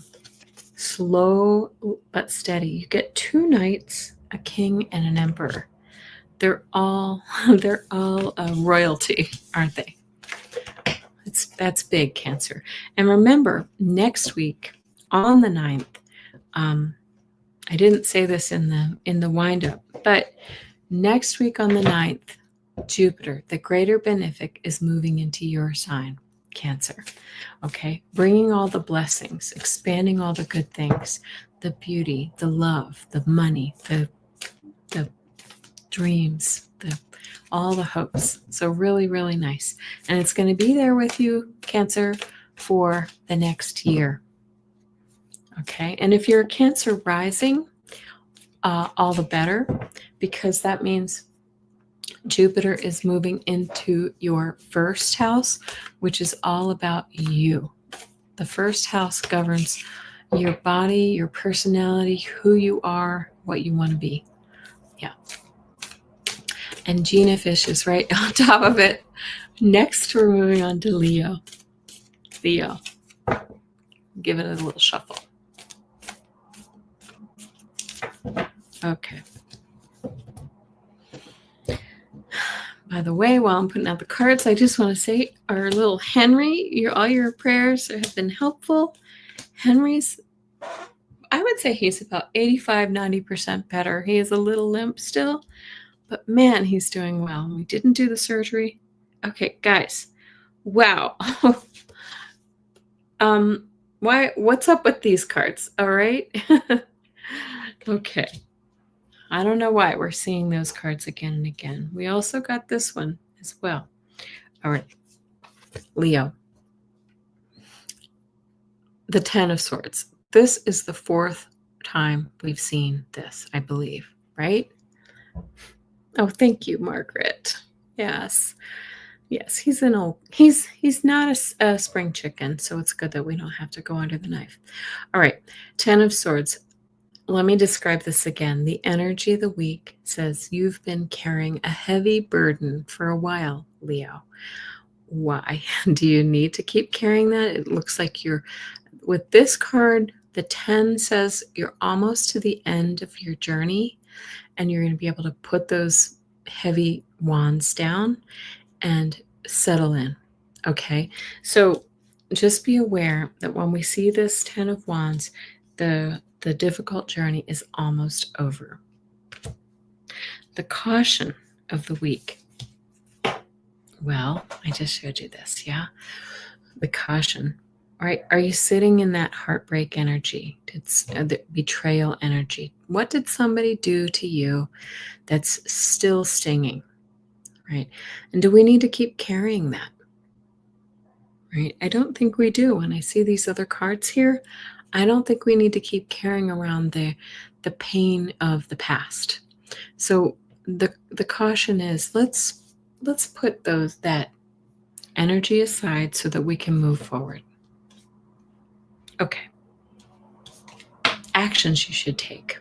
Slow but steady. You get two knights, a king, and an emperor. They're all royalty, aren't they? That's big, Cancer. And remember, next week on the 9th, I didn't say this in the wind-up, but next week on the 9th, Jupiter, the greater benefic, is moving into your sign, Cancer. Okay, bringing all the blessings, expanding all the good things, the beauty, the love, the money, the dreams, all the hopes. So really, really nice. And it's going to be there with you, Cancer, for the next year. Okay, and if you're a Cancer rising, all the better, because that means Jupiter is moving into your first house, which is all about you. The first house governs your body, your personality, who you are, what you want to be. Yeah. And Gina Fish is right on top of it. Next, we're moving on to Leo. Leo. Give it a little shuffle. Okay. By the way, while I'm putting out the cards, I just want to say our little Henry, all your prayers have been helpful. Henry's, I would say he's about 85, 90% better. He is a little limp still, but man, he's doing well. We didn't do the surgery. Okay, guys. Wow. What's up with these cards? All right. Okay. I don't know why we're seeing those cards again and again. We also got this one as well. All right. Leo. The 10 of Swords. This is the 4th time we've seen this, I believe, right? Oh, thank you, Margaret. Yes. Yes, he's not a spring chicken, so it's good that we don't have to go under the knife. All right. 10 of Swords. Let me describe this again. The energy of the week says you've been carrying a heavy burden for a while, Leo. Why? Do you need to keep carrying that? It looks like with this card, the 10 says you're almost to the end of your journey and you're going to be able to put those heavy wands down and settle in. Okay. So just be aware that when we see this 10 of Wands, the difficult journey is almost over. The caution of the week. Well, I just showed you this, yeah? The caution. All right, are you sitting in that heartbreak energy? It's the betrayal energy. What did somebody do to you that's still stinging, right? And do we need to keep carrying that? Right? I don't think we do. When I see these other cards here, I don't think we need to keep carrying around the pain of the past. So the caution is let's put that energy aside so that we can move forward. Okay. Actions you should take,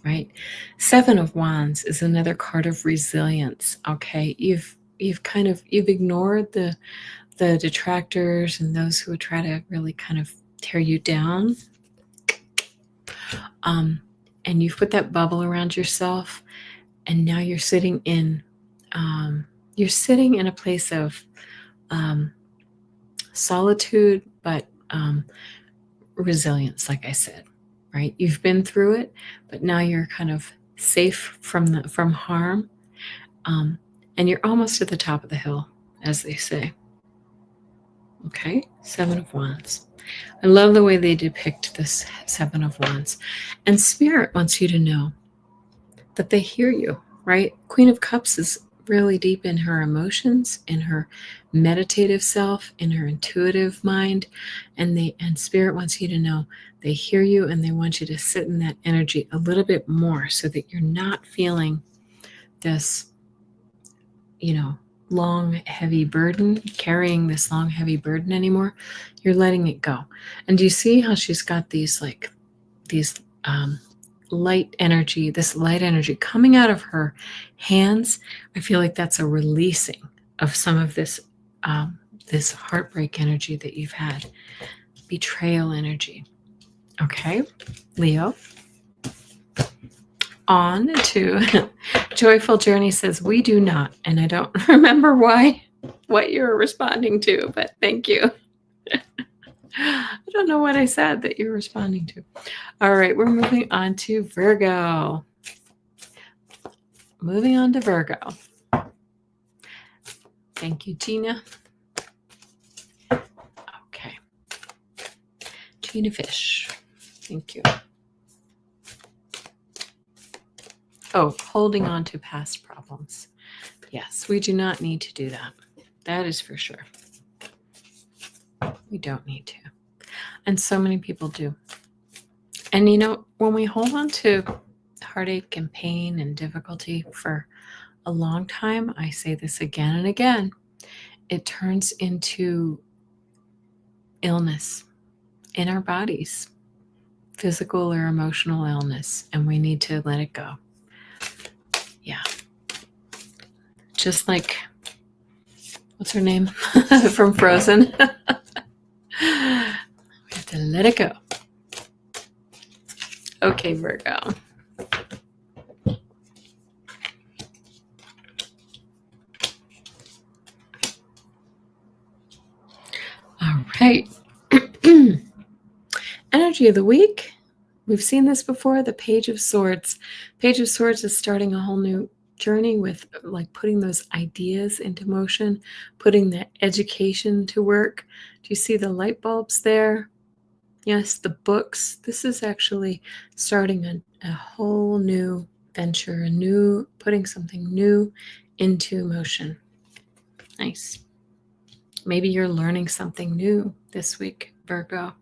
right? 7 of Wands is another card of resilience. Okay. You've ignored the detractors and those who would try to really kind of tear you down. And you've put that bubble around yourself, and now you're sitting in a place of solitude, but resilience, like I said, right? You've been through it, but now you're kind of safe from harm, and you're almost at the top of the hill, as they say. Okay, 7 of Wands. I love the way they depict this 7 of Wands. And Spirit wants you to know that they hear you, right? Queen of Cups is really deep in her emotions, in her meditative self, in her intuitive mind. And Spirit wants you to know they hear you, and they want you to sit in that energy a little bit more so that you're not feeling this, long, heavy burden, carrying this long, heavy burden anymore. You're letting it go. And do you see how she's got these light energy coming out of her hands? I feel like that's a releasing of some of this heartbreak energy that you've had, betrayal energy. Okay, Leo. On to Joyful Journey says, we do not. And I don't remember what you're responding to, but thank you. I don't know what I said that you're responding to. All right, we're moving on to Virgo. Moving on to Virgo. Thank you, Gina. Okay. Gina Fish. Thank you. Oh, holding on to past problems. Yes, we do not need to do that. That is for sure. We don't need to. And so many people do. And when we hold on to heartache and pain and difficulty for a long time, I say this again and again, it turns into illness in our bodies, physical or emotional illness, and we need to let it go. Yeah. just like, what's her name from Frozen? We have to let it go. Okay, Virgo. All right. Energy of the week. We've seen this before, the Page of Swords. Page of Swords is starting a whole new journey with like putting those ideas into motion, putting the education to work. Do you see the light bulbs there? Yes, the books. This is actually starting a whole new venture, putting something new into motion. Nice. Maybe you're learning something new this week, Virgo,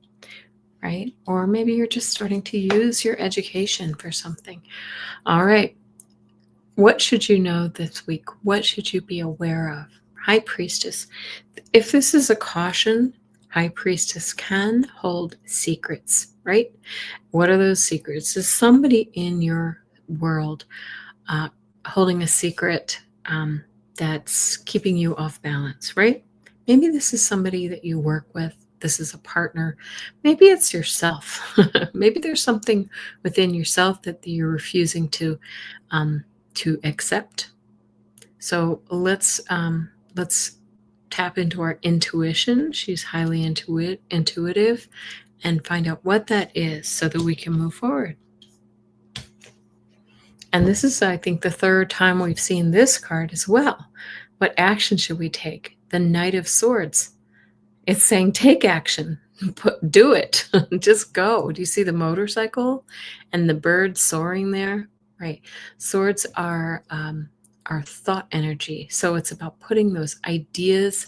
right? Or maybe you're just starting to use your education for something. All right. What should you know this week? What should you be aware of? High Priestess. If this is a caution, High Priestess can hold secrets, right? What are those secrets? Is somebody in your world holding a secret that's keeping you off balance, right? Maybe this is somebody that you work with. This is a partner. Maybe it's yourself. Maybe there's something within yourself that you're refusing to accept. So let's tap into our intuition. She's highly intuitive, and find out what that is so that we can move forward. And this is, I think, the third time we've seen this card as well. What action should we take? The Knight of Swords. It's saying take action. Do it. Just go. Do you see the motorcycle and the bird soaring there? Right. Swords are thought energy. So it's about putting those ideas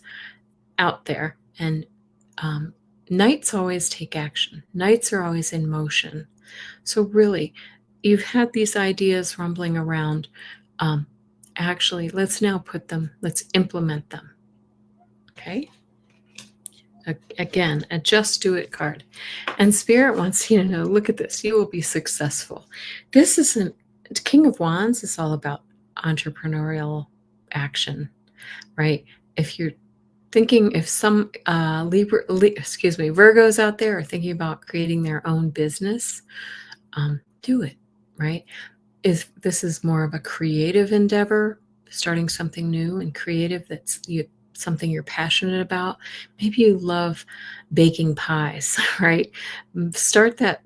out there. And knights always take action. Knights are always in motion. So really, you've had these ideas rumbling around. Actually, let's implement them. Okay? Again, a just do it card. And Spirit wants you to know, look at this, you will be successful. This isn't, King of Wands is all about entrepreneurial action, right? If you're thinking, if some Virgos out there are thinking about creating their own business, do it, right? If this is more of a creative endeavor, starting something new and creative, something you're passionate about. Maybe you love baking pies, right? Start that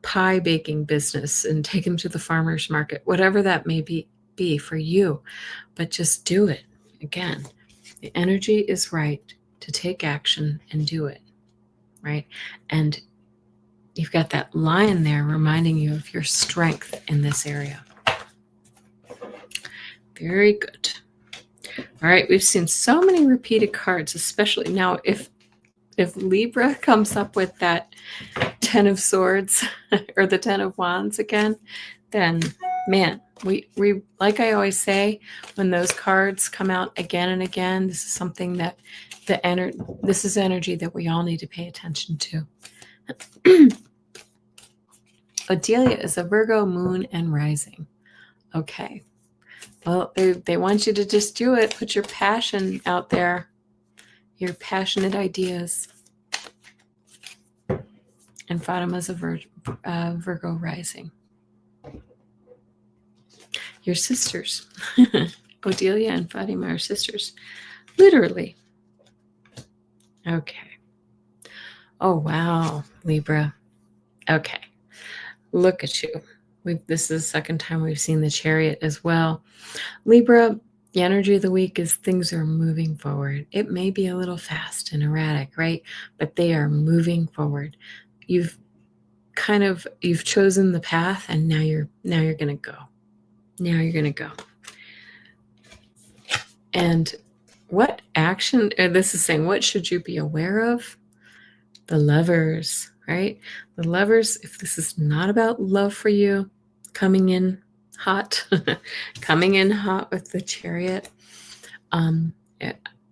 pie baking business and take them to the farmer's market, whatever that may be for you. But just do it. Again, the energy is right to take action and do it, right? And you've got that lion there reminding you of your strength in this area. Very good. All right, we've seen so many repeated cards, especially now if Libra comes up with that 10 of Swords or the 10 of Wands again, then man, we like I always say, when those cards come out again and again, this is something that this is energy that we all need to pay attention to. Odelia is a Virgo moon and rising. Okay. Well, they want you to just do it. Put your passion out there, your passionate ideas. And Fatima's a Virgo rising. Your sisters. Odelia and Fatima are sisters. Literally. Okay. Oh, wow, Libra. Okay. Look at you. This is the second time we've seen the Chariot as well. Libra, the energy of the week is things are moving forward. It may be a little fast and erratic, right? But they are moving forward. You've chosen the path, and now you're going to go. Now you're going to go. And what action, this is saying, what should you be aware of? The Lovers, right? The Lovers, if this is not about love for you, coming in hot with the Chariot.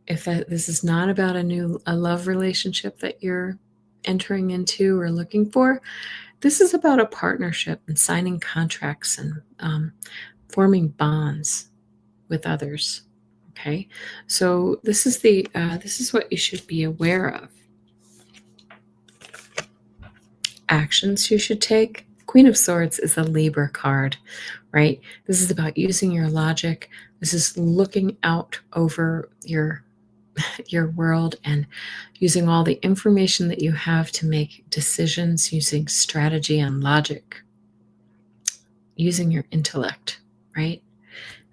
If this is not about a love relationship that you're entering into or looking for, this is about a partnership and signing contracts and forming bonds. with others. Okay, so this is what you should be aware of. Actions you should take. Queen of Swords is a Libra card, right? This is about using your logic. This is looking out over your world and using all the information that you have to make decisions using strategy and logic, using your intellect, right?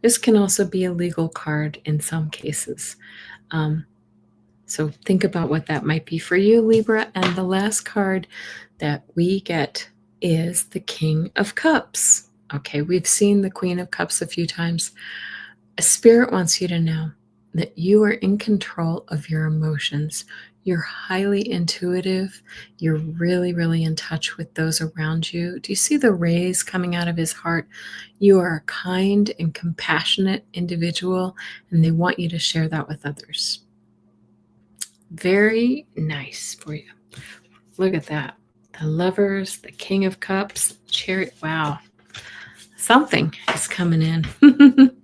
This can also be a legal card in some cases. So think about what that might be for you, Libra. And the last card that we get is the King of Cups. Okay, we've seen the Queen of Cups a few times. A spirit wants you to know that you are in control of your emotions. You're highly intuitive. You're really, really in touch with those around you. Do you see the rays coming out of his heart? You are a kind and compassionate individual, and they want you to share that with others. Very nice for you. Look at that. The Lovers, the King of Cups, Chariot. Wow. Something is coming in.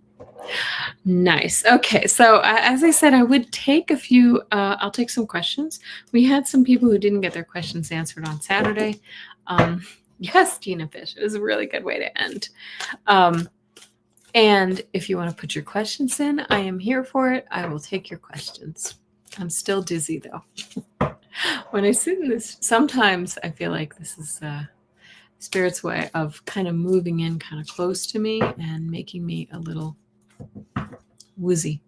Nice. Okay. So as I said, I would take a few, I'll take some questions. We had some people who didn't get their questions answered on Saturday. Yes, Gina Fish. It was a really good way to end. And if you want to put your questions in, I am here for it. I will take your questions. I'm still dizzy though. When I sit in this, sometimes I feel like this is Spirit's way of kind of moving in kind of close to me and making me a little woozy.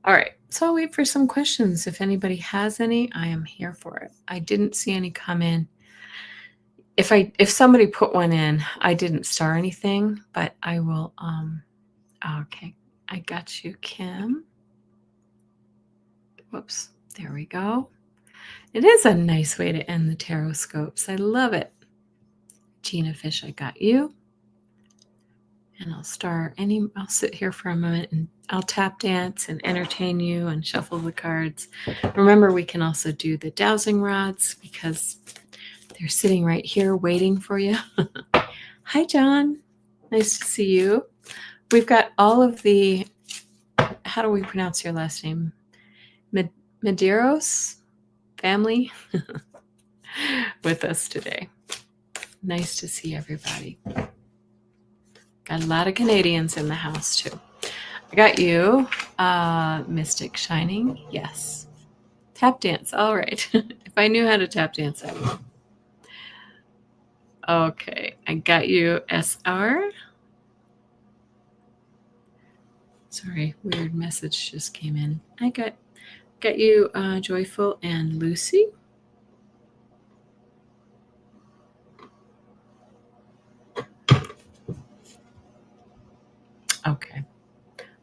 All right, so I'll wait for some questions. If anybody has any, I am here for it. I didn't see any come in. If somebody put one in, I didn't star anything, but I will. Okay, I got you, Kim. Whoops, there we go. It is a nice way to end the TarotScopes. I love it. Gina Fish, I got you. And I'll sit here for a moment and I'll tap dance and entertain you and shuffle the cards. Remember, we can also do the dowsing rods because they're sitting right here waiting for you. Hi, John. Nice to see you. We've got all of the, how do we pronounce your last name? Medeiros family with us today. Nice to see everybody. Got a lot of Canadians in the house too. I got you, Mystic Shining. Yes. Tap dance. All right. If I knew how to tap dance, I would. Okay. I got you, SR. Sorry, weird message just came in. I got you, Joyful and Lucy. Okay.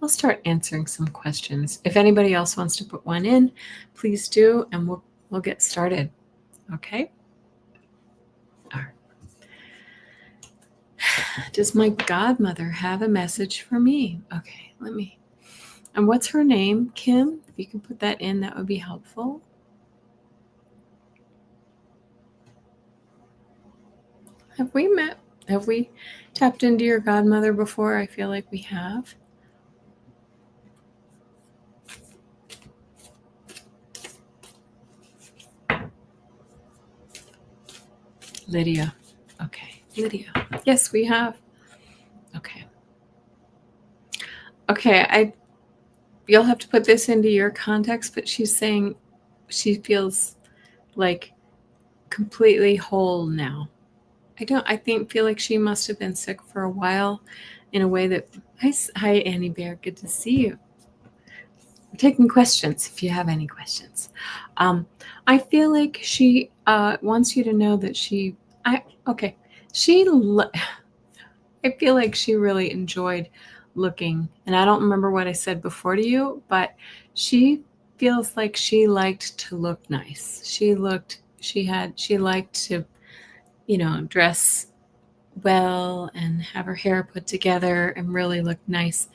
I'll start answering some questions. If anybody else wants to put one in, please do, and we'll get started. Okay? All right. Does my godmother have a message for me? Okay, and what's her name? Kim? If you can put that in, that would be helpful. Have we met? Have we tapped into your godmother before? I feel like we have. Lydia. Okay, Lydia. Yes, we have. Okay. Okay, you'll have to put this into your context, but she's saying she feels like completely whole now. I feel like she must have been sick for a while in a way that, hi Annie Bear, good to see you. I'm taking questions if you have any questions. I feel like she wants you to know that I feel like she really enjoyed looking, and I don't remember what I said before to you, but she feels like she liked to look nice. She liked to, dress well and have her hair put together and really look nice.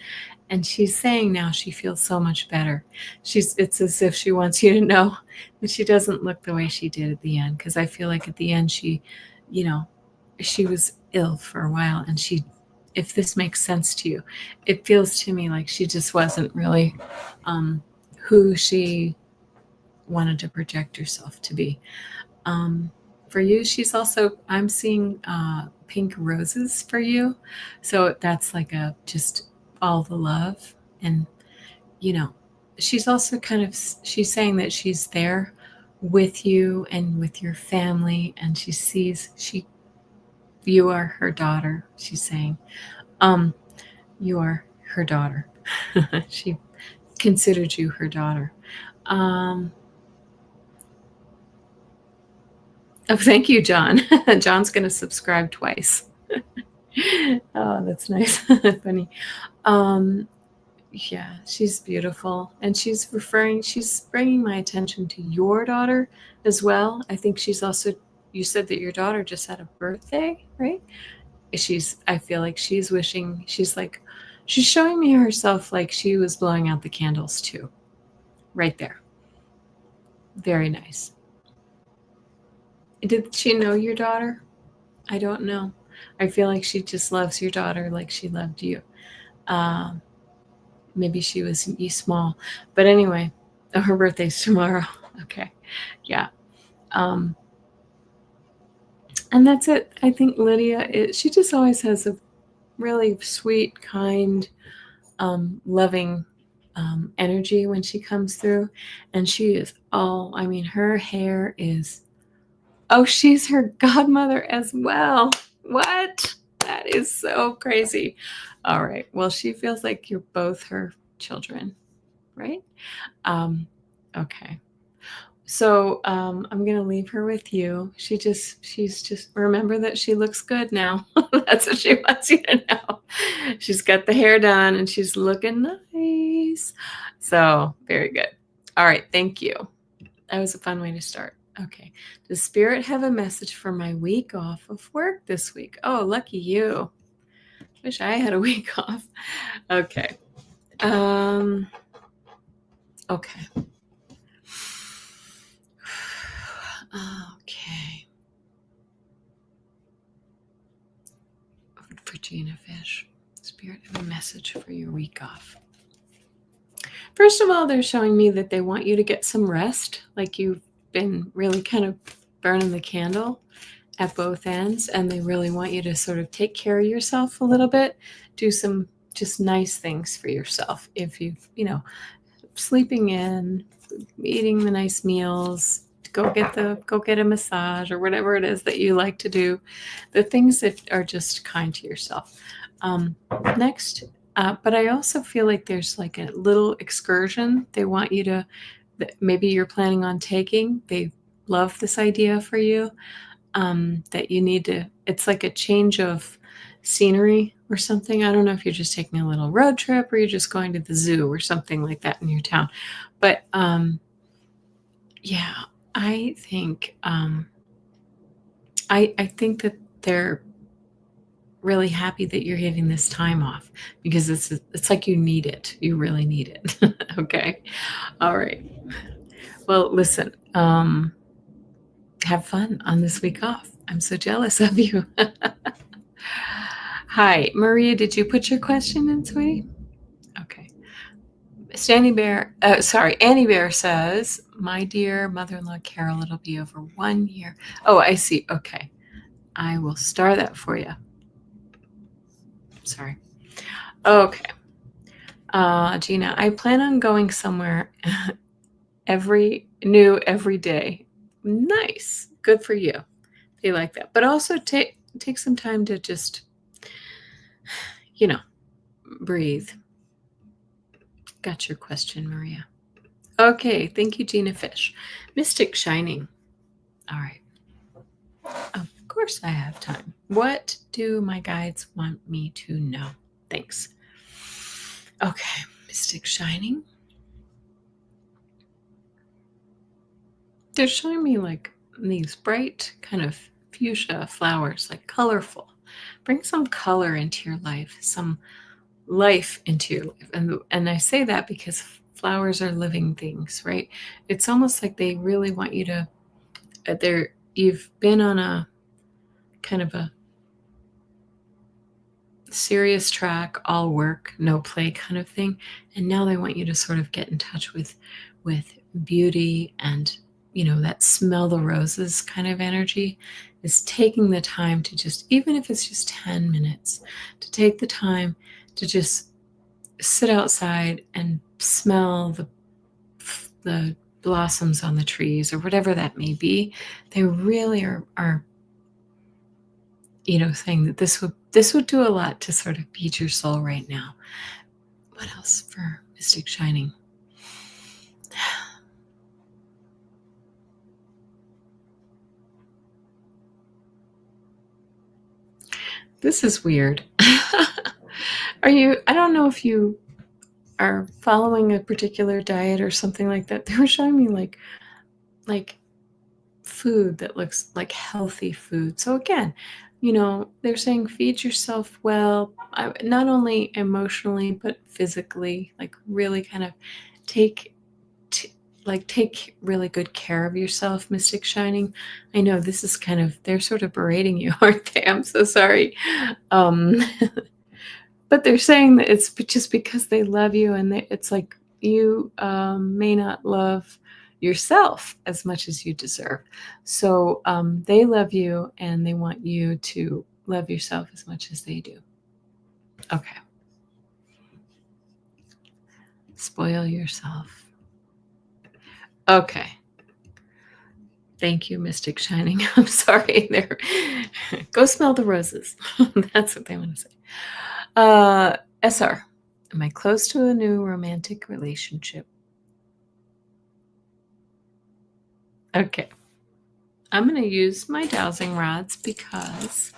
And she's saying now she feels so much better. It's as if she wants you to know that she doesn't look the way she did at the end. Because I feel like at the end she was ill for a while and she if this makes sense to you. It feels to me like she just wasn't really who she wanted to project herself to be. For you, she's also, I'm seeing pink roses for you. So that's like a just all the love. And, you know, she's also kind of, she's saying that she's there with you and with your family. And she sees, you are her daughter, she's saying. You are her daughter. She considered you her daughter. Oh, thank you, John. John's going to subscribe twice. Oh, that's nice. Funny. Yeah, she's beautiful. And she's bringing my attention to your daughter as well. I think she's also, you said that your daughter just had a birthday, right? I feel like she's wishing, she's showing me herself like she was blowing out the candles too. Right there. Very nice. Did she know your daughter? I don't know. I feel like she just loves your daughter like she loved you. Um, Maybe she was small. But anyway, her birthday's tomorrow. Okay. Yeah. And that's it. I think Lydia, she just always has a really sweet, kind, loving energy when she comes through. And she is her hair is, oh, she's her godmother as well. What? That is so crazy. All right. Well, she feels like you're both her children, right? Okay. So I'm going to leave her with you. She's just, remember that she looks good now. That's what she wants you to know. She's got the hair done and she's looking nice. So very good. All right. Thank you. That was a fun way to start. Okay. Does Spirit have a message for my week off of work this week? Oh, lucky you. Wish I had a week off. Okay. Okay. Okay. Virginia Fish. Spirit have a message for your week off. First of all, they're showing me that they want you to get some rest, like you've been really kind of burning the candle at both ends, and they really want you to sort of take care of yourself a little bit, do some just nice things for yourself. If sleeping in, eating the nice meals, go get a massage or whatever it is that you like to do, the things that are just kind to yourself. Next, but I also feel like there's like a little excursion they want you to, maybe you're planning on taking. They love this idea for you, that you need to, it's like a change of scenery or something. I don't know if you're just taking a little road trip or you're just going to the zoo or something like that in your town. But yeah, I think I think that they're really happy that you're getting this time off because it's like you need it. You really need it. Okay. All right. Well, listen, have fun on this week off. I'm so jealous of you. Hi, Maria, did you put your question in, sweetie? Okay. Annie Bear says, my dear mother-in-law, Carol, it'll be over 1 year. Oh, I see. Okay. I will star that for you. Sorry. Okay. Gina, I plan on going somewhere every day. Nice. Good for you. They like that. But also take some time to just, breathe. Got your question, Maria. Okay. Thank you, Gina Fish. Mystic Shining. All right. Of course I have time. What do my guides want me to know? Thanks. Okay. Mystic Shining. They're showing me like these bright kind of fuchsia flowers, like colorful. Bring some color into your life, some life into your life. And I say that because flowers are living things, right? It's almost like they really want you to, you've been on a kind of serious track, all work, no play kind of thing. And now they want you to sort of get in touch with beauty and, that smell the roses kind of energy, is taking the time to just, even if it's just 10 minutes, to take the time to just sit outside and smell the blossoms on the trees or whatever that may be. They really are saying that this would do a lot to sort of feed your soul right now. What else for Mystic Shining? This is weird. I don't know if you are following a particular diet or something like that. They were showing me like food that looks like healthy food. So again, they're saying feed yourself well, not only emotionally, but physically, like really kind of take really good care of yourself, Mystic Shining. I know this is they're sort of berating you, aren't they? I'm so sorry. But they're saying that it's just because they love you, and it's like you may not love yourself as much as you deserve. So they love you, and they want you to love yourself as much as they do. Okay. Spoil yourself. Okay. Thank you, Mystic Shining. I'm sorry. Go smell the roses. That's what they want to say. SR. Am I close to a new romantic relationship? Okay. I'm going to use my dowsing rods because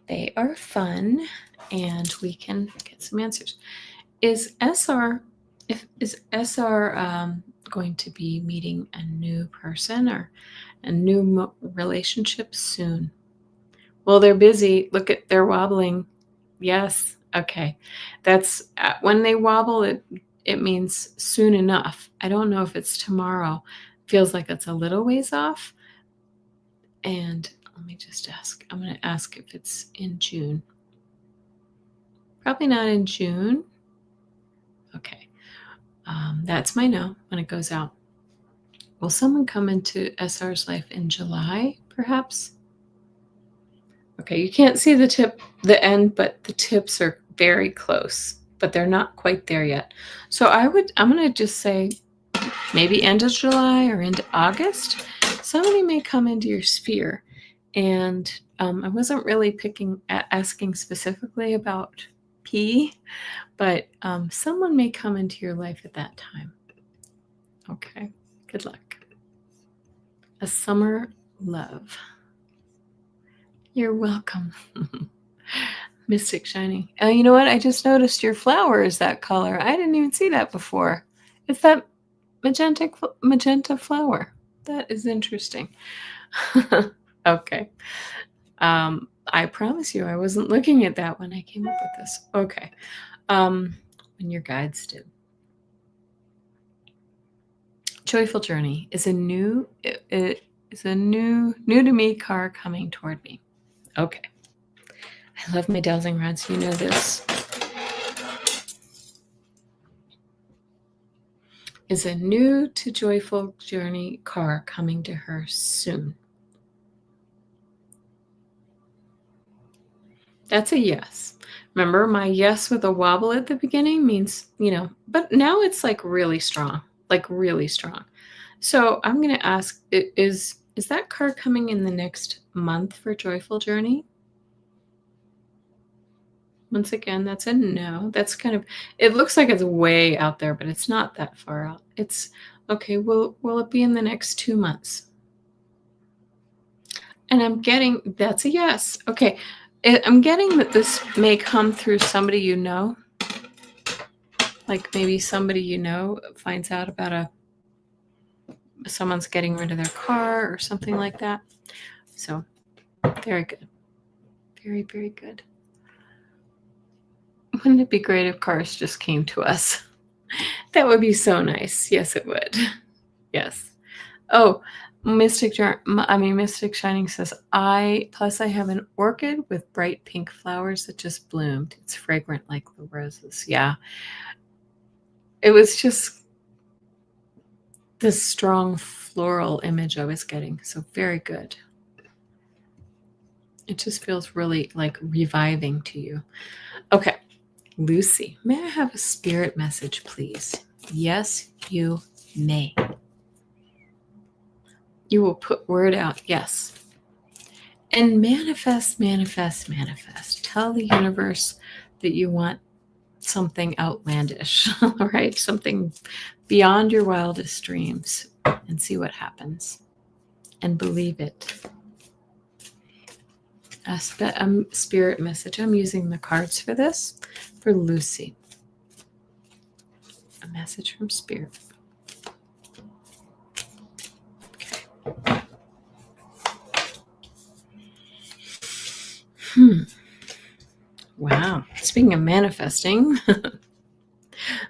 they are fun and we can get some answers. Is SR going to be meeting a new person or a new relationship soon? Well, they're busy. Look at, they're wobbling. Yes. Okay. That's when they wobble, it means soon enough. I don't know if it's tomorrow. Feels like it's a little ways off. And let me just ask. I'm going to ask if it's in June. Probably not in June. Okay. That's my no when it goes out. Will someone come into SR's life in July, perhaps? Okay, you can't see the end, but the tips are very close, but they're not quite there yet. So I'm going to just say maybe end of July or into August. Somebody may come into your sphere. And I wasn't really asking specifically about P, but someone may come into your life at that time. Okay, good luck. A summer love. You're welcome. Mystic Shining. You know what? I just noticed your flower is that color. I didn't even see that before. It's that magenta flower. That is interesting. Okay. I promise you I wasn't looking at that when I came up with this. Okay. When your guides do. Joyful Journey is a new to me car coming toward me. Okay. I love my dowsing rods. You know this. Is a new to Joyful Journey car coming to her soon? That's a yes. Remember, my yes with a wobble at the beginning means, but now it's like really strong. So I'm going to ask, is that car coming in the next month for Joyful Journey? Once again, that's a no. That's it looks like it's way out there, but it's not that far out. It's okay. Will it be in the next 2 months? And I'm getting, that's a yes. Okay. I'm getting that this may come through somebody you know. Like maybe somebody you know finds out about someone's getting rid of their car or something like that. So very good. Very, very good. Wouldn't it be great if cars just came to us? That would be so nice. Yes, it would. Yes. Oh, Mystic Shining says, I have an orchid with bright pink flowers that just bloomed. It's fragrant like the roses. Yeah. It was just this strong floral image I was getting. So very good. It just feels really like reviving to you. Okay. Lucy, may I have a spirit message, please? Yes, you may. You will put word out. Yes. And manifest, manifest, manifest. Tell the universe that you want something outlandish, right? Something beyond your wildest dreams, and see what happens. And believe it. A spirit message. I'm using the cards for this for Lucy. A message from spirit. Okay. Wow. Speaking of manifesting,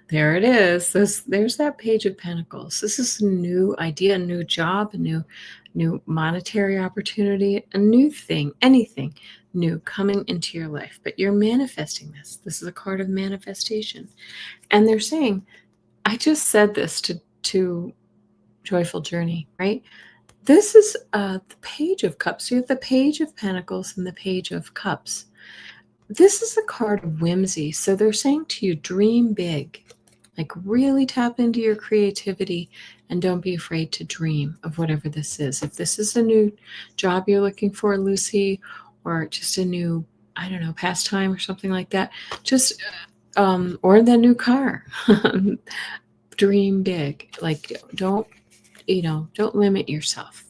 there it is. There's that Page of Pentacles. This is a new idea, a new job, a new monetary opportunity, a new thing, anything new coming into your life. But you're manifesting this. This is a card of manifestation. And they're saying, I just said this to Joyful Journey, right? This is the Page of Cups. You have the Page of Pentacles and the Page of Cups. This is a card of whimsy. So they're saying to you, dream big. Like really tap into your creativity and don't be afraid to dream of whatever this is. If this is a new job you're looking for, Lucy, or just a new, I don't know, pastime or something like that, just, or the new car, dream big. Like don't limit yourself.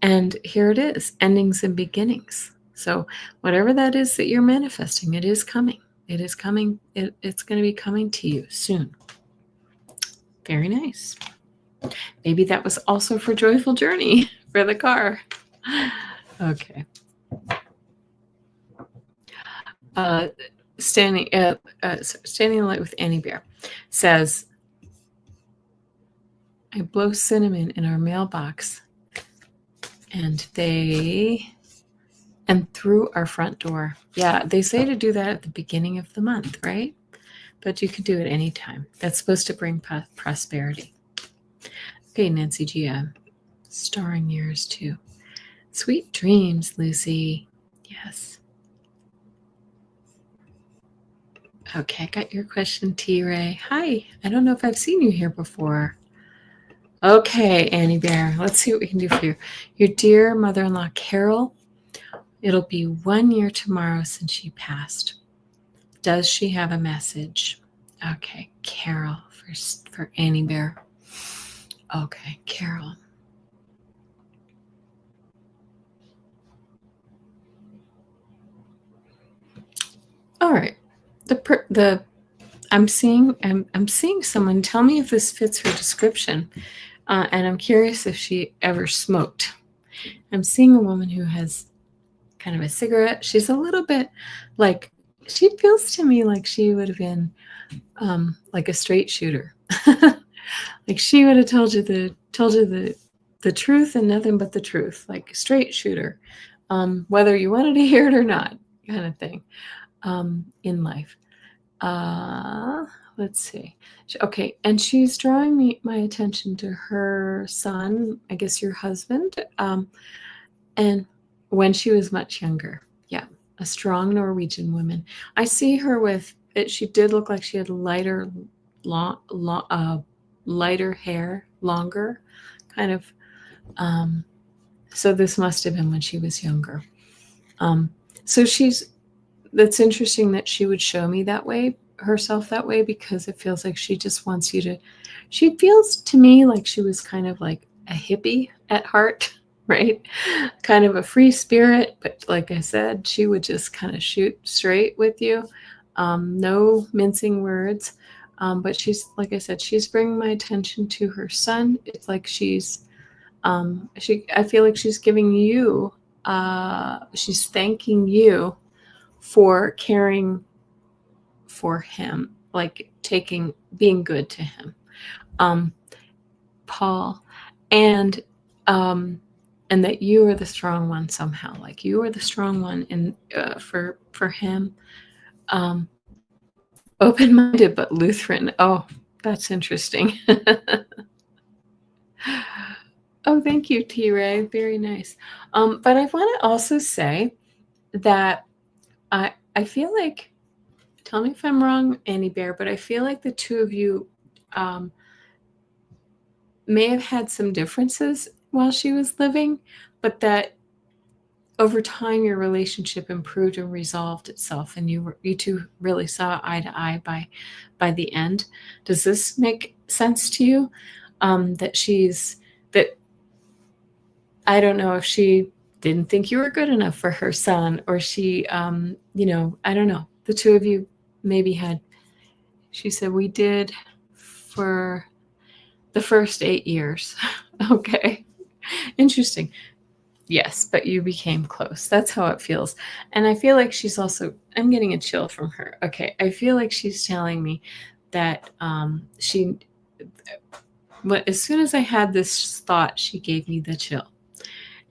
And here it is, endings and beginnings. So whatever that is that you're manifesting, it is coming. It is coming. It's going to be coming to you soon. Very nice. Maybe that was also for Joyful Journey for the car. Okay. Standing in the light with Annie Bear says, I blow cinnamon in our mailbox and through our front door. Yeah, they say to do that at the beginning of the month, right? But you could do it anytime. That's supposed to bring prosperity. Okay, Nancy G. Starring yours too. Sweet dreams, Lucy. Yes. Okay, I got your question, T-Ray. Hi, I don't know if I've seen you here before. Okay, Annie Bear, let's see what we can do for you. Your dear mother-in-law, Carol, it'll be 1 year tomorrow since she passed. Does she have a message? Okay, Carol for Annie Bear. Okay, Carol. All right. I'm seeing someone. Tell me if this fits her description. And I'm curious if she ever smoked. I'm seeing a woman who has kind of a cigarette. She's a little bit like, she feels to me like she would have been like a straight shooter. Like she would have told you the truth and nothing but the truth, like straight shooter, whether you wanted to hear it or not, kind of thing, in life. Let's see. Okay, and she's drawing my attention to her son, I guess your husband, and when she was much younger. Yeah, a strong Norwegian woman. I see her with it. She did look like she had lighter hair, longer, kind of. So this must have been when she was younger. So that's interesting that she would show me herself that way, because it feels like she just wants you to, she feels to me like she was kind of like a hippie at heart, right? Kind of a free spirit, but like I said, she would just kind of shoot straight with you. No mincing words. But she's, like I said, she's bringing my attention to her son. It's like I feel like she's giving you, she's thanking you for caring for him, like being good to him, Paul. And And that you are the strong one somehow, like you are the strong one in for him. Open-minded but Lutheran. Oh, that's interesting. Oh, thank you, T. Ray. Very nice. But I want to also say that I feel like, tell me if I'm wrong, Annie Bear, but I feel like the two of you may have had some differences while she was living, but that over time your relationship improved and resolved itself, and you two really saw eye to eye by the end. Does this make sense to you? That I don't know if she didn't think you were good enough for her son, or she, I don't know. The two of you maybe had, she said, we did for the first 8 years. Okay. Interesting. Yes, but you became close. That's how it feels. And I feel like she's also, I'm getting a chill from her. Okay. I feel like she's telling me that as soon as I had this thought, she gave me the chill.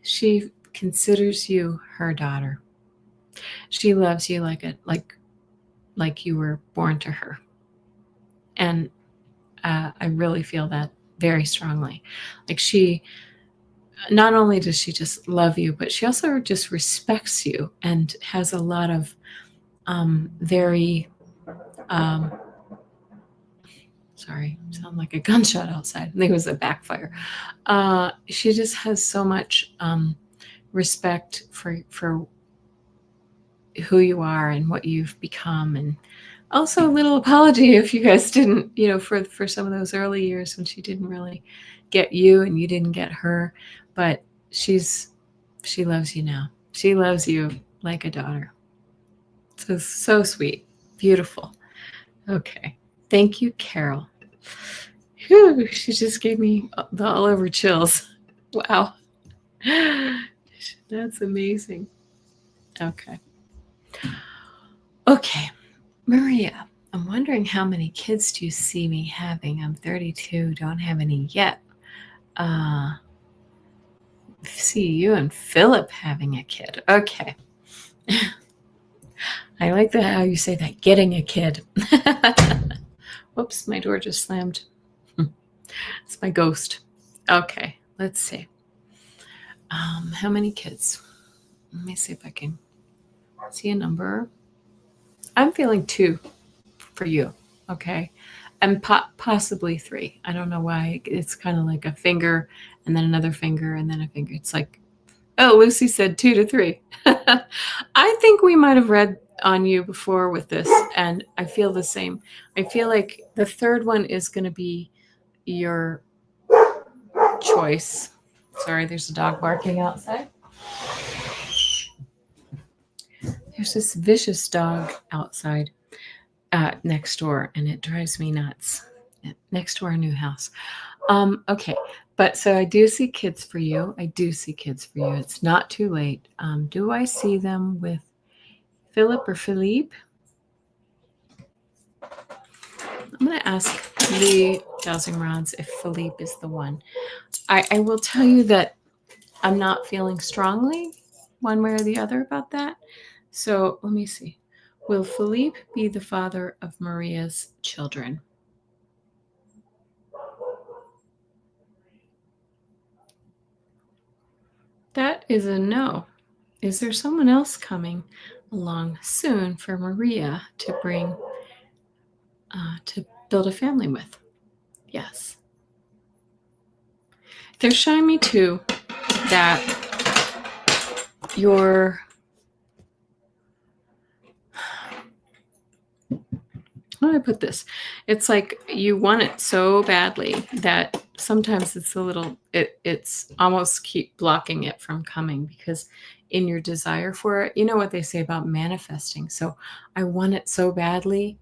She considers you her daughter. She loves you like you were born to her. And I really feel that very strongly. Like she, not only does she just love you, but she also just respects you and has a lot of very, sorry, sound like a gunshot outside. I think it was a backfire. She just has so much respect for who you are and what you've become, and also a little apology if you guys didn't, for some of those early years when she didn't really get you and you didn't get her. But she loves you now. She loves you like a daughter. So sweet. Beautiful. Okay. Thank you, Carol. Whew, she just gave me the all over chills. Wow. That's amazing. Okay. Okay. Maria, I'm wondering how many kids do you see me having? I'm 32, don't have any yet. See you and Philip having a kid. Okay. I like how you say that, getting a kid. Whoops, my door just slammed. It's my ghost. Okay, let's see. How many kids? Let me see if I can see a number. I'm feeling 2 for you. Okay. And possibly 3. I don't know why. It's kind of like a finger and then another finger and then a finger. It's like, oh, Lucy said 2 to 3. I think we might have read on you before with this, and I feel the same. I feel like the third one is going to be your choice. Sorry, there's a dog barking outside. There's this vicious dog outside next door, and it drives me nuts. Next to our new house. Okay, but so I do see kids for you. It's not too late. Do I see them with Philip or Philippe? I'm going to ask the dowsing rods if Philippe is the one. I will tell you that I'm not feeling strongly one way or the other about that. So let me see. Will Philippe be the father of Maria's children? That is a no. Is there someone else coming along soon for Maria to bring to build a family with? Yes. They're showing me too that you're, how do I put this? It's like you want it so badly that sometimes it's a little, it's almost keep blocking it from coming, because in your desire for it, you know what they say about manifesting. So I want it so badly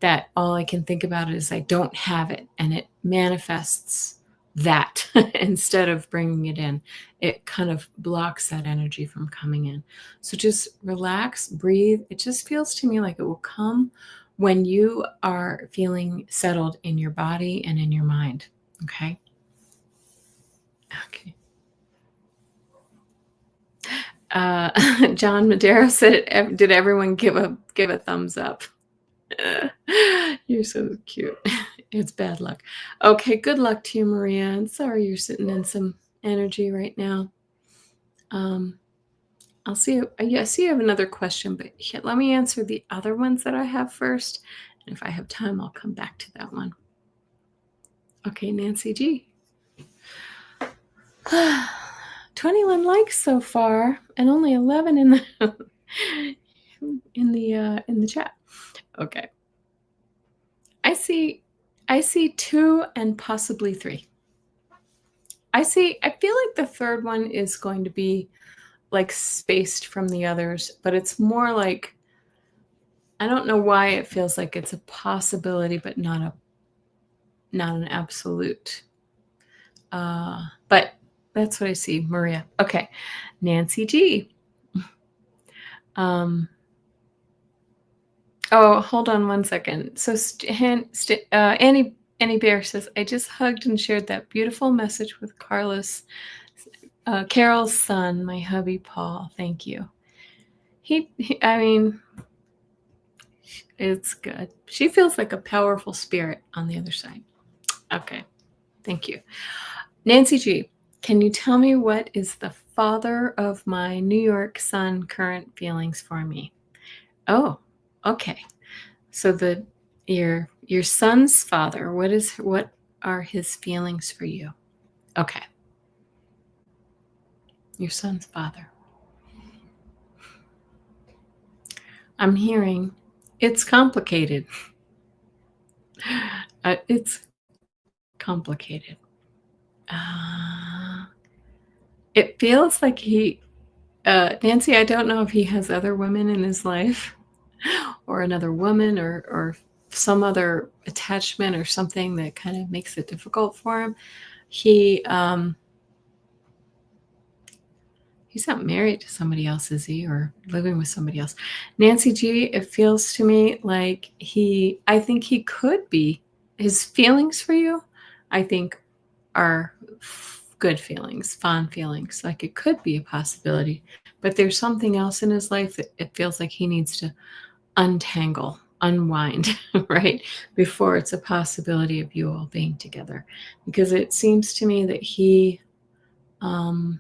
that all I can think about is I don't have it, and it manifests that instead of bringing it in. It kind of blocks that energy from coming in. So just relax, breathe. It just feels to me like it will come when you are feeling settled in your body and in your mind. Okay. John Madero said, "Did everyone give a thumbs up?" You're so cute. It's bad luck. Okay, good luck to you, Maria. I'm sorry you're sitting in some energy right now. I'll see you. I see you have another question, but let me answer the other ones that I have first. And if I have time, I'll come back to that one. Okay, Nancy G. 21 likes so far, and only 11 in the in the chat. Okay. I see 2 and possibly 3. I feel like the third one is going to be like spaced from the others, but it's more like, I don't know why it feels like it's a possibility, but not an absolute. But that's what I see, Maria. Okay, Nancy G. Oh, hold on one second. So Annie Bear says, I just hugged and shared that beautiful message with Carlos, Carol's son, my hubby Paul. Thank you. I mean, it's good. She feels like a powerful spirit on the other side. Okay, thank you. Nancy G, can you tell me what is the father of my New York son current feelings for me? Oh, okay. So your son's father, what are his feelings for you? Okay. Your son's father. I'm hearing it's complicated. It's complicated. It feels like Nancy, I don't know if he has other women in his life or another woman or some other attachment or something that kind of makes it difficult for him. He's not married to somebody else, is he? Or living with somebody else? Nancy G, it feels to me like I think he could be. His feelings for you, I think, are good feelings, fond feelings. Like it could be a possibility. But there's something else in his life that it feels like he needs to unwind, right? Before it's a possibility of you all being together. Because it seems to me that he, I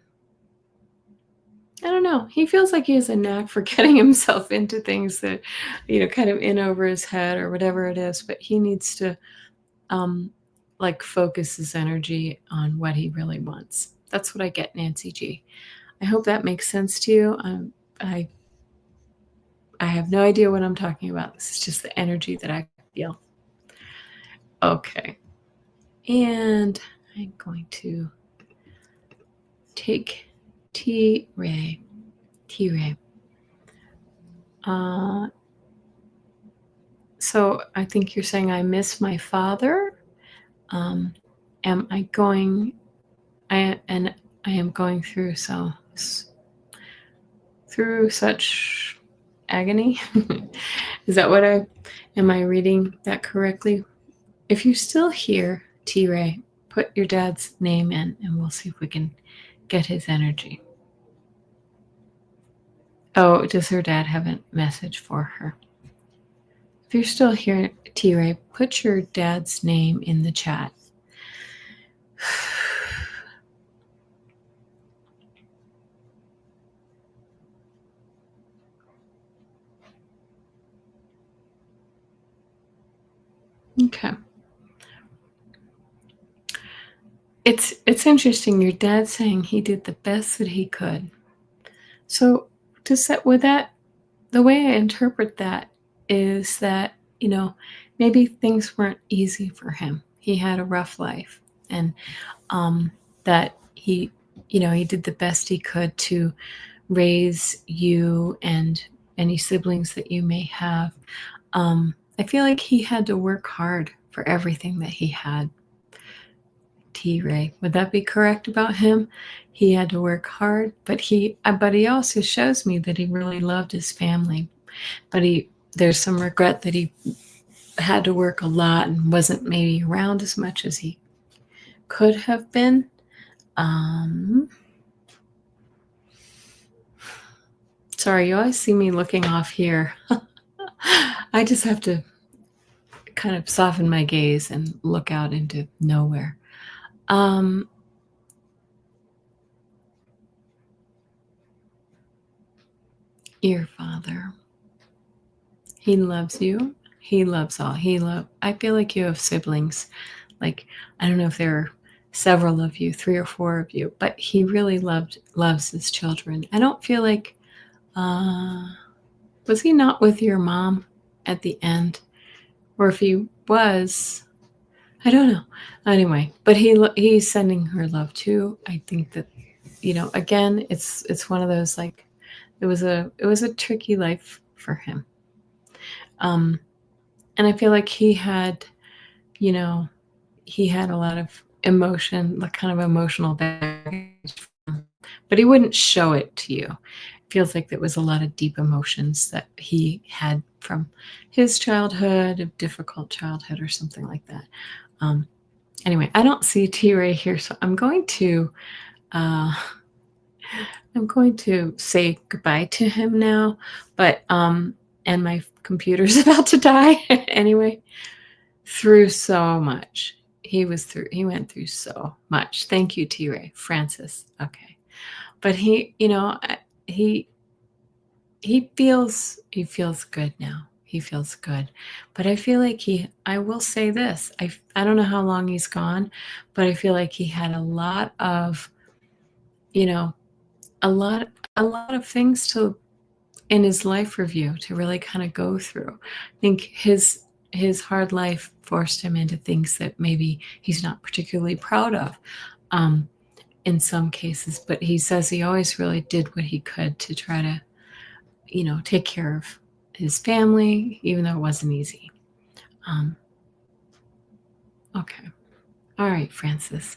don't know. He feels like he has a knack for getting himself into things that, kind of in over his head or whatever it is. But he needs to, focus his energy on what he really wants. That's what I get, Nancy G. I hope that makes sense to you. I have no idea what I'm talking about. This is just the energy that I feel. Okay. And I'm going to take T-Ray. So I think you're saying I miss my father. I am going through such agony. Is that what am I reading that correctly? If you're still here, T-Ray, put your dad's name in and we'll see if we can get his energy. Oh, does her dad have a message for her? If you're still here, T-Ray, put your dad's name in the chat. Okay. It's interesting. Your dad's saying he did the best that he could. So the way I interpret that is that, maybe things weren't easy for him. He had a rough life, and that he did the best he could to raise you and any siblings that you may have. I feel like he had to work hard for everything that he had. T-Ray, would that be correct about him? He had to work hard, but he also shows me that he really loved his family. But there's some regret that he had to work a lot and wasn't maybe around as much as he could have been. Sorry, you always see me looking off here. I just have to kind of soften my gaze and look out into nowhere. Your father, he loves you. He loves all. I feel like you have siblings. Like, I don't know if there are several of you, 3 or 4 of you, but he really loves his children. I don't feel like, was he not with your mom at the end? Or if he was, I don't know. Anyway, but he's sending her love too. I think that, again, it's one of those, like, it was a tricky life for him. And I feel like he had a lot of emotion, like kind of emotional baggage, but he wouldn't show it to you. It feels like there was a lot of deep emotions that he had from his childhood, a difficult childhood or something like that. Anyway, I don't see T-Ray here, so I'm going to say goodbye to him now, but and my computer's about to die anyway. Through so much. He went through so much. Thank you, T-Ray. Francis. Okay. But he feels good now. He feels good. But I feel like I will say this. I don't know how long he's gone, but I feel like he had a lot of, a lot of things in his life review to really kind of go through. I think his hard life forced him into things that maybe he's not particularly proud of in some cases, but he says he always really did what he could to try to, take care of his family, even though it wasn't easy. Okay. All right, Francis.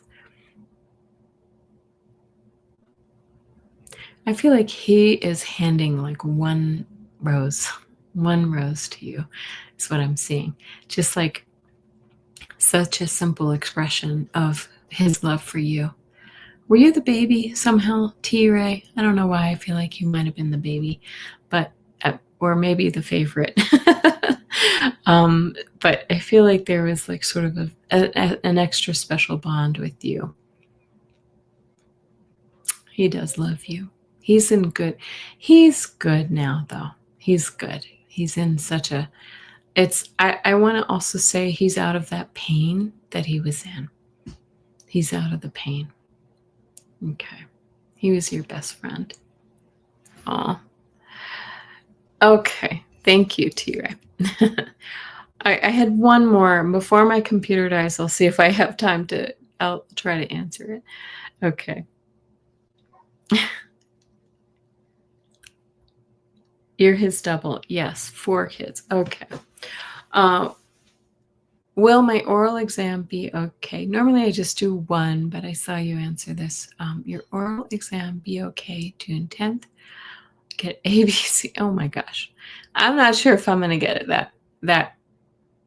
I feel like he is handing like one rose to you, is what I'm seeing. Just like such a simple expression of his love for you. Were you the baby somehow, T-Ray? I don't know why I feel like you might have been the baby, but or maybe the favorite. But I feel like there was like sort of an extra special bond with you. He does love you. He's good now, though. He's good. He's in such a, I want to also say he's out of that pain that he was in. He's out of the pain. Okay. He was your best friend. Oh. Okay. Thank you, T-Ray. I had one more. Before my computer dies, I'll see if I have time I'll try to answer it. Okay. You're his double. Yes, 4 kids. Okay. Will my oral exam be okay? Normally I just do 1, but I saw you answer this. Your oral exam be okay June 10th? Get ABC. Oh my gosh. I'm not sure if I'm going to get it that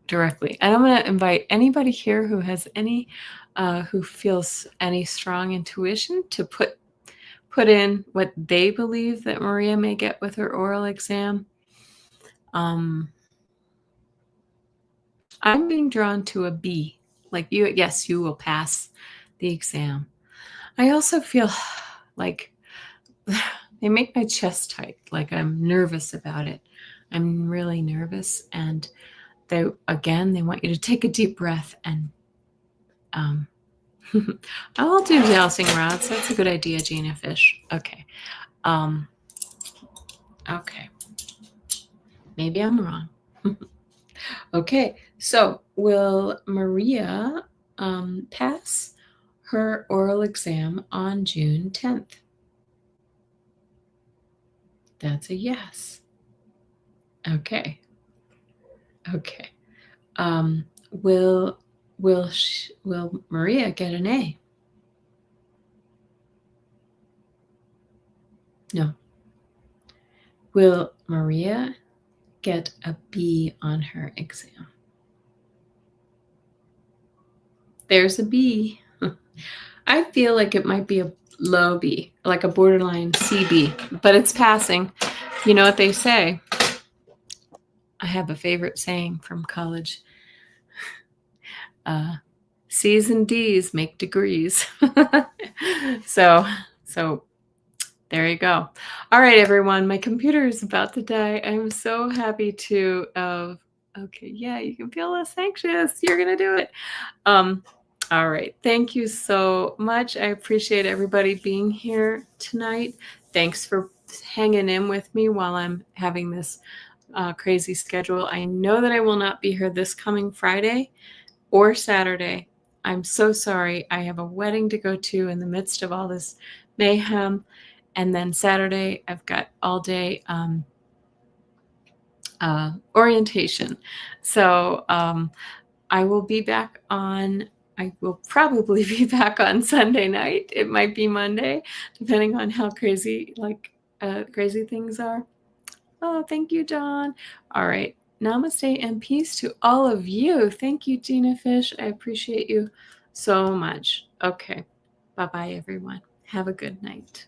directly. And I'm going to invite anybody here who has any, who feels any strong intuition to put in what they believe that Maria may get with her oral exam. I'm being drawn to a B. Like yes, you will pass the exam. I also feel like they make my chest tight, like I'm nervous about it. I'm really nervous, and they want you to take a deep breath and I'll do dowsing rods. That's a good idea, Gina Fish. Okay. Okay. Maybe I'm wrong. Okay. So will Maria pass her oral exam on June 10th? That's a yes. Okay. Okay. Will Maria get an A? No. Will Maria get a B on her exam? There's a B. I feel like it might be a low B, like a borderline CB, but it's passing. You know what they say? I have a favorite saying from college. C's and D's make degrees. So there you go. All right, everyone. My computer is about to die. I'm so happy to okay, yeah, you can feel less anxious. You're gonna do it. All right. Thank you so much. I appreciate everybody being here tonight. Thanks for hanging in with me while I'm having this crazy schedule. I know that I will not be here this coming Friday or Saturday. I'm so sorry. I have a wedding to go to in the midst of all this mayhem. And then Saturday, I've got all day orientation. So I will be back on, I will probably be back on Sunday night. It might be Monday, depending on how crazy, crazy things are. Oh, thank you, John. All right. Namaste and peace to all of you. Thank you, Gina Fish. I appreciate you so much. Okay. Bye-bye, everyone. Have a good night.